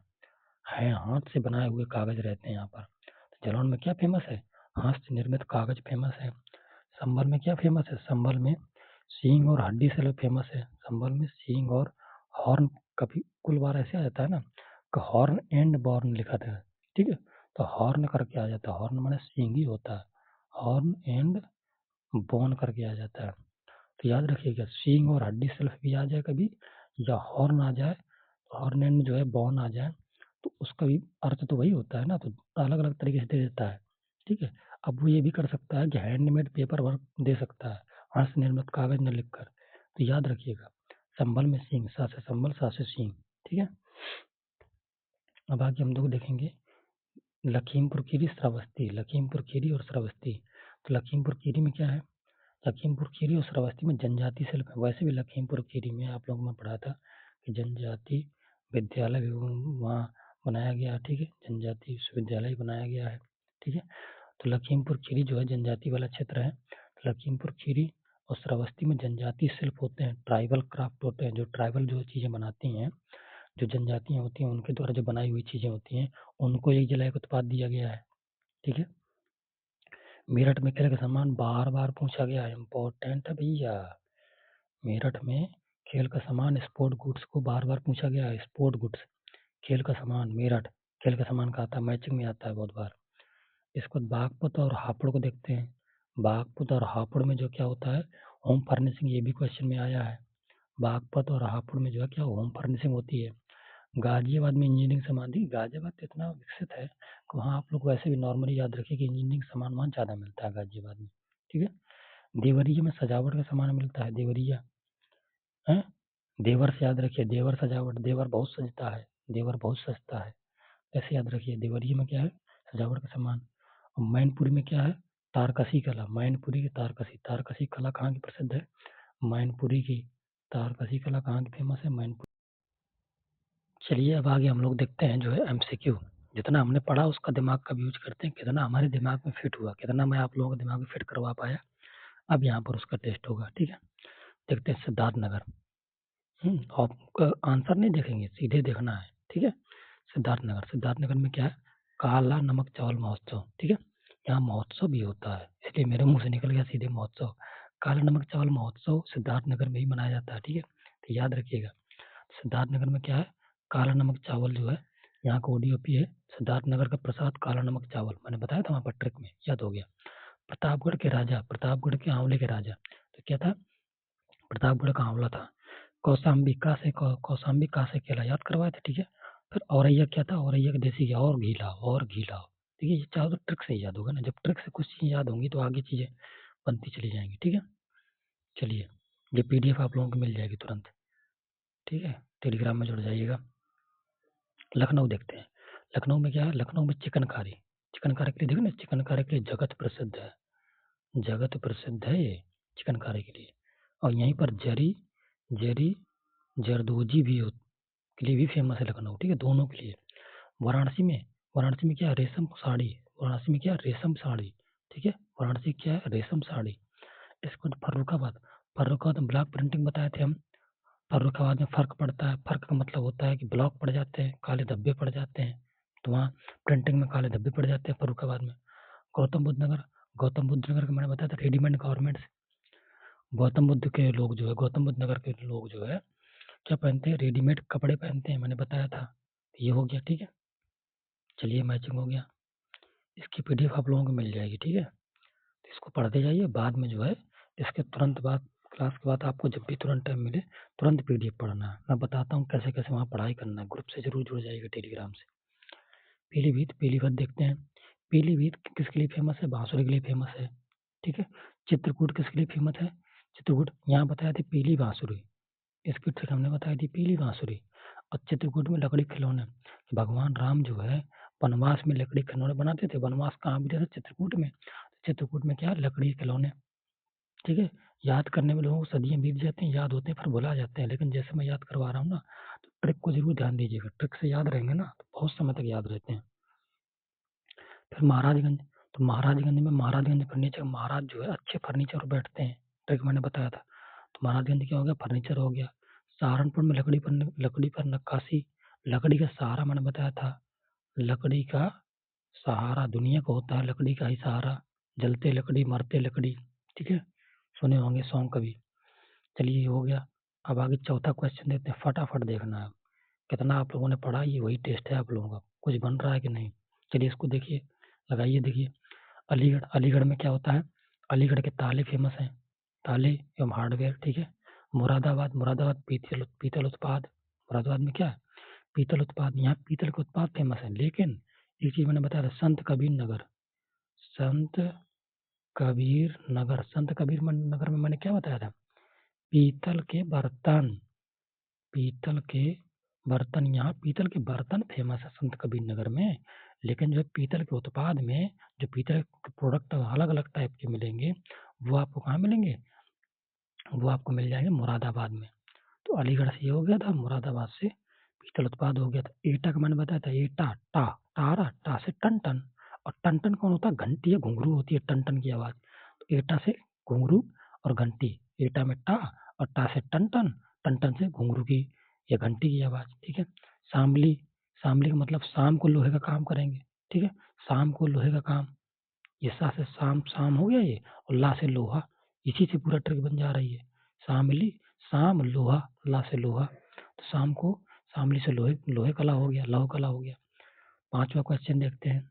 S1: है, हाथ से बनाए हुए कागज रहते हैं यहाँ पर। तो जालौन में क्या फेमस है? हस्त निर्मित कागज फेमस है। संभल में क्या फेमस है? संभल में सींग और हड्डी से फेमस है। संभल में सींग और हॉर्न। कभी कुल बार ऐसे आ जाता है ना कि हॉर्न एंड बॉर्न लिखा था। ठीक है, तो हॉर्न करके आ जाता है। हॉर्न माने सींग ही होता है, हॉर्न एंड बोन करके आ जाता है। तो याद रखिएगा, सींग और हड्डी सेल्फ भी आ जाए कभी, या हॉर्न आ जाए, हॉर्न एंड जो है बोन आ जाए, तो उसका भी अर्थ तो वही होता है ना। तो अलग अलग तरीके से दे देता है। ठीक है। अब वो ये भी कर सकता है कि हैंडमेड पेपर वर्क दे सकता है, हाथ से निर्मित कागज न लिखकर। तो याद रखिएगा, संभल में सींग, सा से संभल, सा से सींग। ठीक है। अब आगे हम लोग देखेंगे लखीमपुर खीरी, श्रावस्ती। लखीमपुर खीरी और श्रावस्ती। तो लखीमपुर खीरी में क्या है? लखीमपुर खीरी और श्रावस्ती में जनजाति शिल्प है। वैसे भी लखीमपुर खीरी में आप लोगों ने पढ़ा था कि जनजाति विद्यालय भी वहाँ बनाया गया है। ठीक है, जनजाति विश्वविद्यालय बनाया गया है। ठीक है। तो लखीमपुर खीरी जो है जनजाति वाला क्षेत्र है। तो लखीमपुर खीरी और श्रावस्ती में जनजाति शिल्प होते हैं, ट्राइबल क्राफ्ट होते हैं। जो ट्राइबल जो चीज़ें बनाती हैं, जो जनजातियाँ होती हैं, उनके द्वारा जो बनाई हुई चीज़ें होती हैं, उनको एक जिला एक उत्पाद दिया गया है। ठीक है। मेरठ में खेल का सामान बार बार पूछा गया है, इम्पोर्टेंट है भैया। मेरठ में खेल का सामान स्पोर्ट गुड्स को बार बार पूछा गया है। स्पोर्ट गुड्स, खेल का सामान, मेरठ खेल का सामान का आता है, मैचिंग में आता है बहुत बार। इसको बागपत और हापुड़ को देखते हैं। बागपत और हापुड़ में जो क्या होता है? Home furnishing. ये भी क्वेश्चन में आया है। बागपत और हापुड़ में जो है क्या? होम फर्निशिंग होती है। गाजियाबाद में इंजीनियरिंग सामान। देखिए गाजियाबाद तो इतना विकसित है कि वहाँ आप लोग वैसे भी नॉर्मली याद रखिए कि इंजीनियरिंग सामान वहाँ ज़्यादा मिलता है गाजियाबाद में। ठीक है। देवरिया में सजावट का सामान मिलता है। देवरिया है, देवर से याद रखिए, देवर सजावट, देवर बहुत सजता है, देवर बहुत सजता है। ऐसे याद रखिए, देवरिया में क्या है? सजावट का सामान। और मैनपुरी में क्या है? तारकसी कला। मैनपुरी की तारकसी, तारकसी कला कहाँ की प्रसिद्ध है? मैनपुरी की। तारकसी कला कहाँ की फेमस है? मैनपुरी। चलिए अब आगे हम लोग देखते हैं जो है एमसीक्यू। जितना हमने पढ़ा उसका दिमाग का यूज करते हैं, कितना हमारे दिमाग में फिट हुआ, कितना मैं आप लोगों के दिमाग में फिट करवा पाया। अब यहाँ पर उसका टेस्ट होगा। ठीक है। देखते हैं सिद्धार्थ नगर। आपका आंसर नहीं देखेंगे, सीधे देखना है। ठीक है। सिद्धार्थ नगर, सिद्धार्थ नगर में क्या है? काला नमक चावल महोत्सव। ठीक है। यहाँ महोत्सव भी होता है, इसलिए मेरे मुंह से निकल गया सीधे महोत्सव। काला नमक चावल महोत्सव सिद्धार्थ नगर में ही मनाया जाता है। ठीक है, तो याद रखिएगा। सिद्धार्थ नगर में क्या है? काला नमक चावल जो है यहाँ का ओडीओपी है। सिद्धार्थ नगर का प्रसाद काला नमक चावल, मैंने बताया था वहाँ पर ट्रिक में, याद हो गया। प्रतापगढ़ के राजा, प्रतापगढ़ के आंवले के राजा, तो क्या था? प्रतापगढ़ का आंवला था। कौशाम्बी, कौशाम्बी कहाँ से केला, याद करवाए थे। ठीक है। फिर औरैया क्या था? औरैया का देसी घी, और घी लाओ, और घी लाओ। देखिए ये चाहो तो ट्रिक से ही याद होगा ना। जब ट्रिक से कुछ चीज़ याद होंगी तो आगे चीज़ें बनती चली जाएंगी। ठीक है। चलिए, ये पीडीएफ आप लोगों को मिल जाएगी तुरंत। ठीक है, टेलीग्राम में जुड़ जाइएगा। लखनऊ देखते हैं। लखनऊ में क्या है? लखनऊ में चिकनकारी। चिकनकारी के लिए देखो ना, चिकनकारी के लिए जगत प्रसिद्ध है। जगत प्रसिद्ध है ये चिकनकारी के लिए। और यहीं पर जरी जरदोजी भी के लिए भी फेमस है लखनऊ, ठीक है, दोनों के लिए। वाराणसी में क्या है? रेशम साड़ी। वाराणसी में क्या है? रेशम साड़ी, ठीक है, वाराणसी क्या है? रेशम साड़ी। इसके बाद फर्रुखाबाद में ब्लॉक प्रिंटिंग बताए थे हम। फर्रुखाबाद में फर्क पड़ता है, फर्क का मतलब होता है कि ब्लॉक पड़ जाते हैं, काले धब्बे पड़ जाते हैं, तो वहाँ प्रिंटिंग में काले धब्बे पड़ जाते हैं फर्रुखाबाद में। गौतम बुद्ध नगर का मैंने बताया था रेडीमेड गारमेंट्स। गौतम बुद्ध नगर के लोग जो है क्या पहनते हैं? रेडीमेड कपड़े पहनते हैं, मैंने बताया था। ये हो गया, ठीक है। चलिए मैचिंग हो गया। इसकी पीडीएफ आप लोगों को मिल जाएगी, ठीक है। तो इसको पढ़ते जाइए, बाद में जो है इसके तुरंत बाद क्लास के बाद आपको जब भी तुरंत टाइम मिले तुरंत पीडीएफ पढ़ना है। मैं बताता हूँ कैसे कैसे वहाँ पढ़ाई करना है। ग्रुप से जरूर जुड़ जाइएगा टेलीग्राम से। पीलीभीत देखते हैं। पीलीभीत किसके लिए फेमस है? बांसुरी के लिए फेमस है, ठीक है। चित्रकूट किसके लिए फेमस है? चित्रकूट यहाँ बताया थी पीली बांसुरी, इसकी ट्रिक हमने बताई थी पीली बांसुरी। और चित्रकूट में लकड़ी खिलौने, भगवान राम जो है वनवास में लकड़ी खिलौने बनाते थे। वनवास कहाँ भी था? चित्रकूट में। चित्रकूट में क्या? लकड़ी खिलौने, ठीक है। याद करने में लोगों को सदियां बीत जाती हैं, याद होते हैं फिर भुला जाते हैं, लेकिन जैसे मैं याद करवा रहा हूँ ना, तो ट्रिक को जरूर ध्यान दीजिएगा। ट्रिक से याद रहेंगे ना तो बहुत समय तक याद रहते हैं। फिर महाराजगंज, तो महाराजगंज फर्नीचर, महाराज जो है अच्छे फर्नीचर पर बैठते हैं, ट्रिक मैंने बताया था। तो महाराजगंज क्या हो गया? फर्नीचर हो गया। सहारनपुर में लकड़ी पर नक्काशी, लकड़ी का सहारा मैंने बताया था। लकड़ी का सहारा दुनिया को होता है, लकड़ी का ही सहारा। जलते लकड़ी मरते लकड़ी, ठीक है, सुने होंगे सॉन्ग कभी। चलिए ये हो गया। अब आगे चौथा क्वेश्चन देते हैं, फटाफट देखना है। कितना आप लोगों ने पढ़ा ये वही टेस्ट है आप लोगों का, कुछ बन रहा है कि नहीं। चलिए इसको देखिए, लगाइए, देखिए। अलीगढ़ में क्या होता है? अलीगढ़ के ताले फेमस हैं, ताले एवं हार्डवेयर, ठीक है। मुरादाबाद पीतल उत्पाद। मुरादाबाद में क्या है? पीतल उत्पाद। यहाँ पीतल के उत्पाद फेमस है, लेकिन एक चीज मैंने बताया था, संत संत कबीर नगर में मैंने क्या बताया था? पीतल के बर्तन, पीतल के यहाँ पीतल के बर्तन फेमस है संत कबीर नगर में। लेकिन जो पीतल के उत्पाद में जो पीतल के प्रोडक्ट अलग अलग टाइप के मिलेंगे, वो आपको कहाँ मिलेंगे? वो आपको मिल जाएंगे मुरादाबाद में। तो अलीगढ़ से ये हो गया था, मुरादाबाद से पीतल उत्पाद हो गया था। एटा का मैंने बताया था, एटा टा, टारा टा से टन टन। और टन टन कौन होता है? घंटी या घुंघरू होती है टन टन की आवाज। तो एटा से घुंघरू और घंटी, एटा में टा और टा से टन टन, टन टन से घुंघरू की या घंटी की आवाज, ठीक है। शामली, शामली का मतलब शाम को लोहे का काम करेंगे, ठीक है, शाम को लोहे का काम। ये सा से शाम हो गया ये, और ला से लोहा, इसी से पूरा ट्रिक बन जा रही है। शामली, शाम लोहा, ला से लोहा, तो शाम को शामली से लोहे कला हो गया, लौह कला हो गया। पांचवा क्वेश्चन देखते हैं,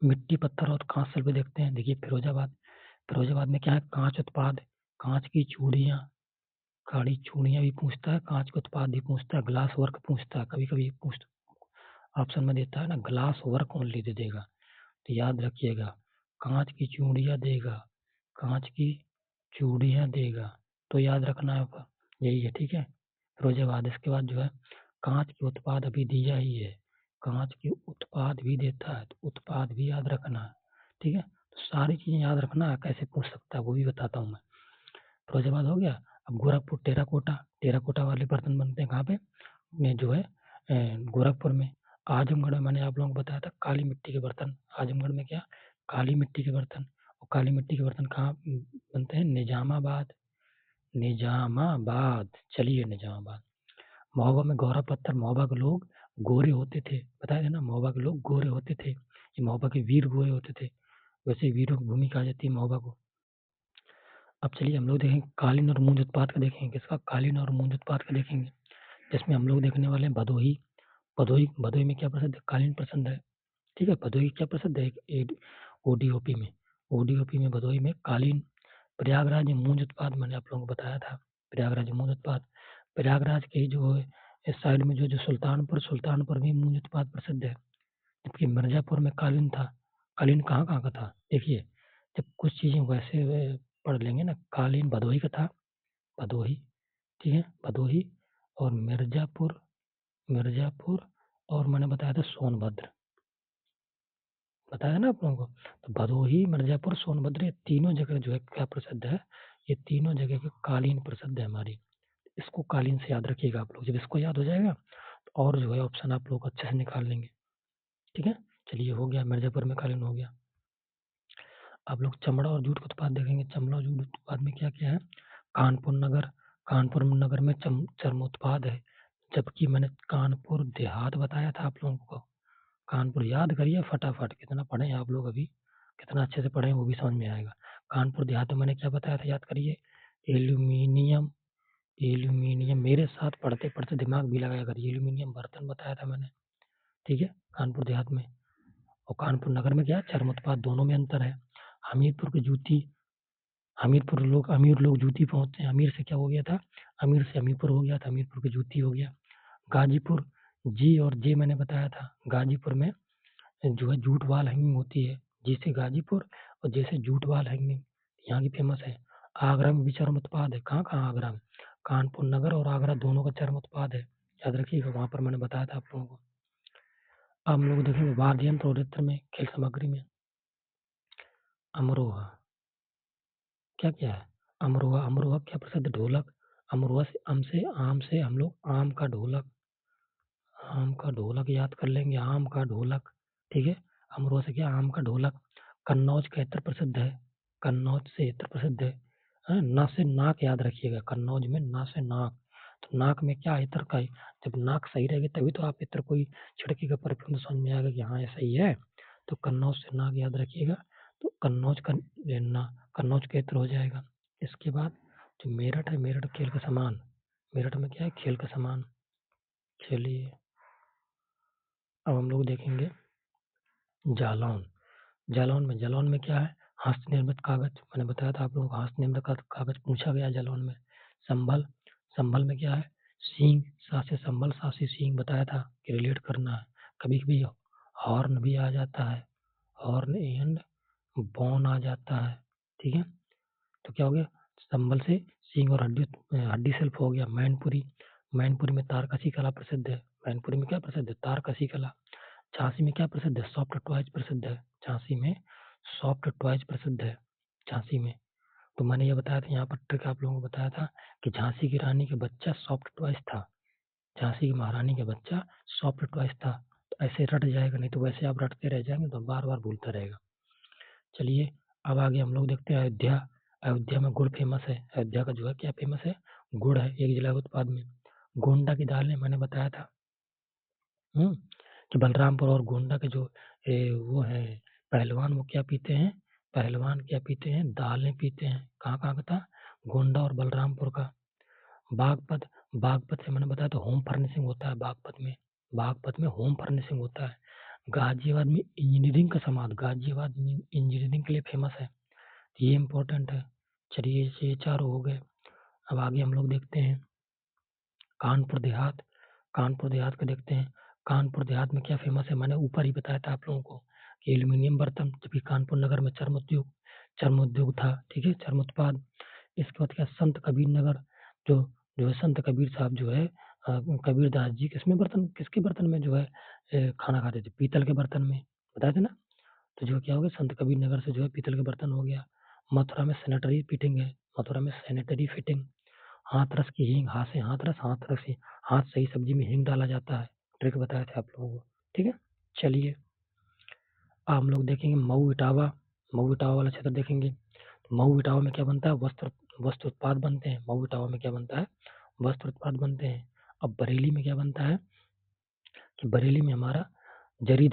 S1: मिट्टी पत्थर और कांच शिल्प देखते हैं। देखिए फिरोजाबाद में क्या है? कांच उत्पाद, कांच की चूड़ियां, काली चूड़ियां भी पूछता है, कांच के उत्पाद भी पूछता है, ग्लास वर्क पूछता है, कभी कभी ऑप्शन में देता है ना, ग्लास वर्क ओनली दे देगा। तो याद रखिएगा, कांच की चूड़ियां देगा, कांच की चूड़ियां देगा, तो याद रखना है यही है, ठीक है। फिरोजाबाद, इसके बाद जो है कांच के उत्पाद अभी दिया ही है, कांच के उत्पाद भी देता है, तो उत्पाद भी याद रखना है, ठीक है। तो सारी चीजें याद रखना है, कैसे पूछ सकता है वो भी बताता हूँ मैं। फिरोजाबाद हो गया। अब गोरखपुर, टेराकोटा, टेराकोटा वाले बर्तन बनते हैं कहाँ पे? में जो है गोरखपुर में। आजमगढ़ में मैंने आप लोगों को बताया था काली मिट्टी के बर्तन। आजमगढ़ में क्या? काली मिट्टी के बर्तन। और काली मिट्टी के बर्तन कहाँ बनते हैं? निजामाबाद, निजामाबाद। चलिए निजामाबाद। महोबा में गौरा पत्थर, महोबा के लोग गोरे होते थे, बताया था ना, महोबा के लोग गोरे होते थे, ये महोबा के वीर गोरे होते थे, वैसे वीरों की भूमि कहा जाती है महोबा को। अब चलिए हम लोग देखेंगे कालीन और मूंज उत्पाद का, देखेंगे किसका? कालीन और मूंज उत्पाद का देखेंगे, जिसमें हम लोग देखने वाले हैं भदोही। भदोही में क्या प्रसिद्ध है? कालीन प्रसिद्ध है, ठीक है। भदोही क्या प्रसिद्ध है? ओडीओपी में, ओडीओपी में भदोही में कालीन। प्रयागराज में मूंज उत्पाद मैंने आप लोगों को बताया था, प्रयागराज में मूंज उत्पाद। प्रयागराज के ही जो है इस साइड में जो सुल्तानपुर भी मूंज उत्पाद प्रसिद्ध है। जबकि मिर्जापुर में कालीन था। कालीन कहाँ कहाँ का था? देखिए, जब कुछ चीजें वैसे पढ़ लेंगे ना, कालीन भदोही का था, भदोही, ठीक है, भदोही। और मिर्जापुर, और मैंने बताया था सोनभद्र, बताया ना आप लोगों को। तो भदोही, मिर्जापुर, सोनभद्र, ये तीनों जगह जो है क्या प्रसिद्ध है, ये तीनों जगह की कालीन प्रसिद्ध है हमारी। इसको कालीन से याद रखिएगा आप लोग। जब इसको याद हो जाएगा तो और जो है ऑप्शन आप लोग अच्छे से निकाल लेंगे। ठीक है, चलिए हो गया, मिर्जापुर में कालीन हो गया। आप लोग चमड़ा और जूट उत्पाद देखेंगे। चमड़ा और जूट उत्पाद में क्या क्या है? कानपुर नगर, कानपुर नगर में चर्म उत्पाद है। जबकि मैंने कानपुर देहात बताया था आप लोगों को। कानपुर याद करिए फटाफट, कितना पढ़े हैं आप लोग अभी, कितना अच्छे से पढ़े हैं वो भी समझ में आएगा। कानपुर देहात में मैंने क्या बताया था, याद करिए। एल्यूमिनियम, एल्यूमिनियम मेरे साथ पढ़ते पढ़ते दिमाग भी लगाया करिए। एल्यूमिनियम बर्तन बताया था मैंने। ठीक है, कानपुर देहात में। और कानपुर नगर में क्या है? चर्म उत्पाद। दोनों में अंतर है। हमीरपुर की जूती, हमीरपुर लोग, अमीर लोग जूती पहनते हैं। अमीर से क्या हो गया था? अमीर से हमीरपुर हो गया था, हमीरपुर की जूती हो गया। गाजीपुर, जी और जे मैंने बताया था। गाजीपुर में जो है जूट वाल हैंगिंग होती है, जैसे गाजीपुर और जैसे जूट वाल हैंगिंग यहाँ की फेमस है। आगरा में भी चर्म उत्पाद है। कहाँ कहाँ? आगरा में। कानपुर नगर और आगरा दोनों का चर्म उत्पाद है, याद रखिएगा, वहां पर मैंने बताया था आप लोगों को। अब हम लोग देखेंगे वाद्य यंत्र और इत्र में, खेल सामग्री में। अमरोहा, क्या क्या है? अमरोहा, अमरोहा क्या प्रसिद्ध? ढोलक। अमरोहा से, आम से हम लोग आम का ढोलक, आम का ढोलक याद कर लेंगे, आम का ढोलक। ठीक है, अमरोहा से क्या? आम का ढोलक। कन्नौज का इत्र प्रसिद्ध है, कन्नौज से इत्र प्रसिद्ध है। ना से नाक याद रखिएगा, कन्नौज में ना से नाक। तो नाक में क्या इत्र का है? जब नाक सही रहेगी तभी तो आप इत्र कोई छिड़केगा परफ्यूम तो समझ में आएगा कि हाँ ये सही है। तो कन्नौज से नाक याद रखिएगा। तो कन्नौज का ये ना, कन्नौज का इत्र हो जाएगा। इसके बाद जो मेरठ है, मेरठ खेल का सामान। मेरठ में क्या है? खेल का सामान। चलिए अब हम लोग देखेंगे जालौन। जालौन में क्या है? हस्त निर्मित कागज। मैंने बताया था आप लोगों को, हस्त निर्मित कागज पूछा गया जालौन में। संभल, संभल में क्या है? सींग, सा से संभल, सा से सींग बताया था कि रिलेट करना है। कभी कभी हॉर्न भी आ जाता है, हॉर्न एंड बॉन आ जाता है। ठीक है, तो क्या हो गया? संभल से सींग और हड्डी, हड्डी शिल्प हो गया। मैनपुरी, मैनपुरी में तारकसी कला प्रसिद्ध है। मैनपुरी में क्या प्रसिद्ध है? तारकसी कला। झांसी में क्या प्रसिद्ध है? सॉफ्ट टॉयज प्रसिद्ध है। झांसी में सॉफ्ट टॉयज प्रसिद्ध है, झांसी में। तो मैंने ये बताया था, यहाँ पर ट्रिक आप लोगों को बताया था कि झांसी की रानी का बच्चा सॉफ्ट टॉयज था, झांसी की महारानी का बच्चा सॉफ्ट टॉयज था। तो ऐसे रट जाएगा, नहीं तो वैसे आप रटते रह जाएंगे तो बार बार भूलता रहेगा। चलिए अब आगे हम लोग देखते हैं अयोध्या। अयोध्या में गुड़ फेमस है। अयोध्या का जो है क्या फेमस है? गुड़ है, एक जिला उत्पाद में। गोंडा की दाल है, मैंने बताया था कि बलरामपुर और गोंडा के जो वो है पहलवान, वो क्या पीते हैं? पहलवान क्या पीते हैं? दालें पीते हैं। कहाँ कहाँ का था? गोंडा और बलरामपुर का। बागपत, बागपत से मैंने बताया तो होम फर्निशिंग होता है बागपत में। बागपत में होम फर्निशिंग होता है। गाजियाबाद में इंजीनियरिंग का समाज, गाजियाबाद इंजीनियरिंग के लिए फेमस है। ये इंपॉर्टेंट है। चलिए ये चारों हो गए। अब आगे हम लोग देखते हैं कानपुर देहात। कानपुर देहात का देखते हैं। कानपुर देहात में क्या फेमस है? मैंने ऊपर ही बताया था आप लोगों को कि एल्यूमिनियम बर्तन, जबकि कानपुर नगर में चर्म उद्योग था। ठीक है, चर्म उत्पाद। इसके बाद क्या? संत कबीर नगर, जो जो है संत कबीर साहब जो है कबीर दास जी किसमें बर्तन, किसके बर्तन में जो है खाना खाते थे? पीतल के बर्तन में, बताए थे ना। तो जो क्या हो गया? संत कबीर नगर से जो है पीतल के बर्तन हो गया। मथुरा में सैनिटरी फिटिंग है, मथुरा में सैनिटरी फिटिंग। हाथरस की हींग, हाथ से, हाथ से ही सब्जी में हींग डाला जाता है। ट्रिक बताया था आप लोगों को। ठीक है, चलिए अब हम लोग देखेंगे मऊ इटावा। मऊ इटावा वाला क्षेत्र देखेंगे। मऊ इटावा में क्या बनता है? वस्त्र, वस्त्र उत्पाद बनते हैं। मऊ इटावा में क्या बनता है? वस्त्र उत्पाद बनते हैं। अब बरेली में क्या बनता है? कि बरेली में हमारा जरी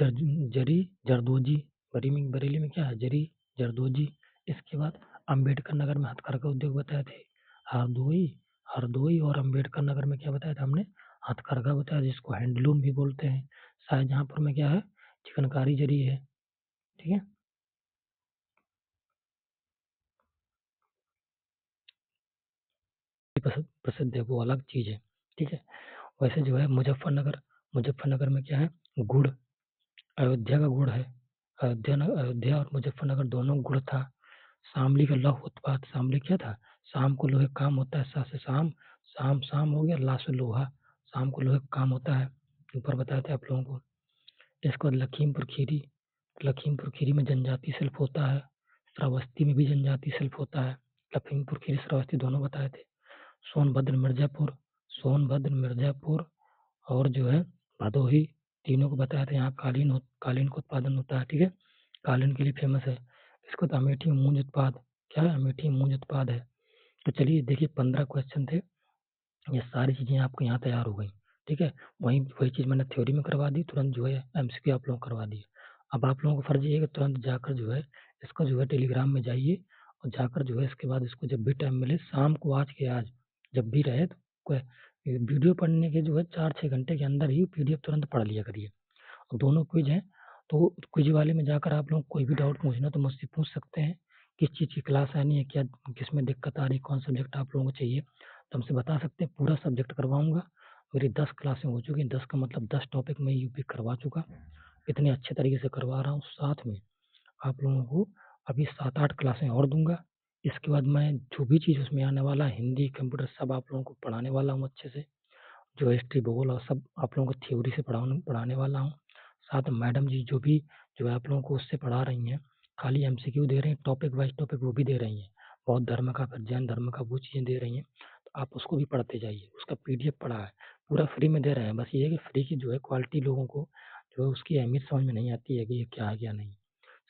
S1: जरदोजी। बरेली में क्या है? जरी जरदोजी। इसके बाद अंबेडकर नगर में हथकरघा उद्योग बताए थे। हरदोई, हरदोई और अंबेडकर नगर में क्या बताया था हमने? हथकरघा बताया, जिसको हैंडलूम भी बोलते हैं। शाहजहांपुर में क्या है? चिकनकारी जरी है। ठीक है, प्रसिद्ध है, वो अलग चीज है। ठीक है, वैसे जो है मुजफ्फरनगर, मुजफ्फरनगर में क्या है? गुड़, अयोध्या का गुड़ है। अयोध्या और मुजफ्फरनगर दोनों गुड़ था। शामली का लौह उत्पाद, शामली क्या था? शाम को लोहे का काम होता है। सा से शाम, शाम शाम हो गया, ला से लोहा, शाम को लोहे का काम होता है। ऊपर बताए थे आप लोगों को। इसके बाद लखीमपुर खीरी, लखीमपुर खीरी में जनजाति शिल्प होता है, श्रावस्ती में भी जनजाति शिल्प होता है। लखीमपुर खीरी श्रावस्ती दोनों बताए थे। सोनभद्र मिर्जापुर और जो है भदोही, तीनों को बताया था। यहाँ कालीन का उत्पादन होता है, ठीक है, कालीन के लिए फेमस है। इसको तो अमेठी मूंज उत्पाद, क्या है, अमेठी मूंज उत्पाद है। तो चलिए देखिए 15 क्वेश्चन थे, ये सारी चीजें आपको यहाँ तैयार हो गई, ठीक है। वही चीज मैंने थ्योरी में करवा दी, तुरंत जो है एमसीक्यू आप लोगों को करवा दिए। अब आप लोगों को फर्ज ये है कि तुरंत जाकर जो है इसको जो है टेलीग्राम में जाइए और जाकर जो है इसके बाद इसको जब भी टाइम मिले शाम को, आज के आज जब भी रहे, तो वीडियो पढ़ने के जो है 4-6 घंटे के अंदर ही पीडीएफ तुरंत पढ़ लिया करिए। और दोनों क्विज हैं, तो क्विज वाले में जाकर आप लोग कोई भी डाउट पूछना तो मुझसे पूछ सकते हैं, किस चीज़ की क्लास आनी है, क्या किसमें दिक्कत आ रही, कौन सब्जेक्ट आप लोगों को चाहिए, तो हमसे बता सकते हैं। पूरा सब्जेक्ट करवाऊंगा। मेरी 10 क्लासें हो चुकी हैं, 10 का मतलब 10 टॉपिक में यूपी करवा चुका, इतने अच्छे तरीके से करवा रहा हूँ। साथ में आप लोगों को अभी 7-8 क्लासें और दूंगा। इसके बाद मैं जो भी चीज़ उसमें आने वाला है, हिंदी कंप्यूटर सब आप लोगों को पढ़ाने वाला हूँ अच्छे से। जो हिस्ट्री भूगोल और सब आप लोगों को थ्योरी से पढ़ाने वाला हूँ। साथ में मैडम जी जो है आप लोगों को उससे पढ़ा रही हैं, खाली एमसीक्यू दे रही हैं, टॉपिक वाइज टॉपिक वो भी दे रही हैं, बौद्ध धर्म का, फिर जैन धर्म का, वो चीज़ें दे रही हैं। तो आप उसको भी पढ़ते जाइए, उसका पीडीएफ पढ़ा है, पूरा फ्री में दे रहे हैं। बस ये है कि फ्री की जो है क्वालिटी लोगों को जो है उसकी अहमियत समझ में नहीं आती है कि ये क्या है क्या नहीं।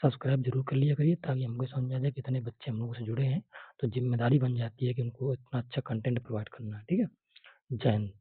S1: सब्सक्राइब जरूर कर लिया करिए ताकि हमको समझ में आ जाए कितने बच्चे हम लोगों से जुड़े हैं, तो जिम्मेदारी बन जाती है कि उनको इतना अच्छा कंटेंट प्रोवाइड करना है, ठीक है। जय हिंद।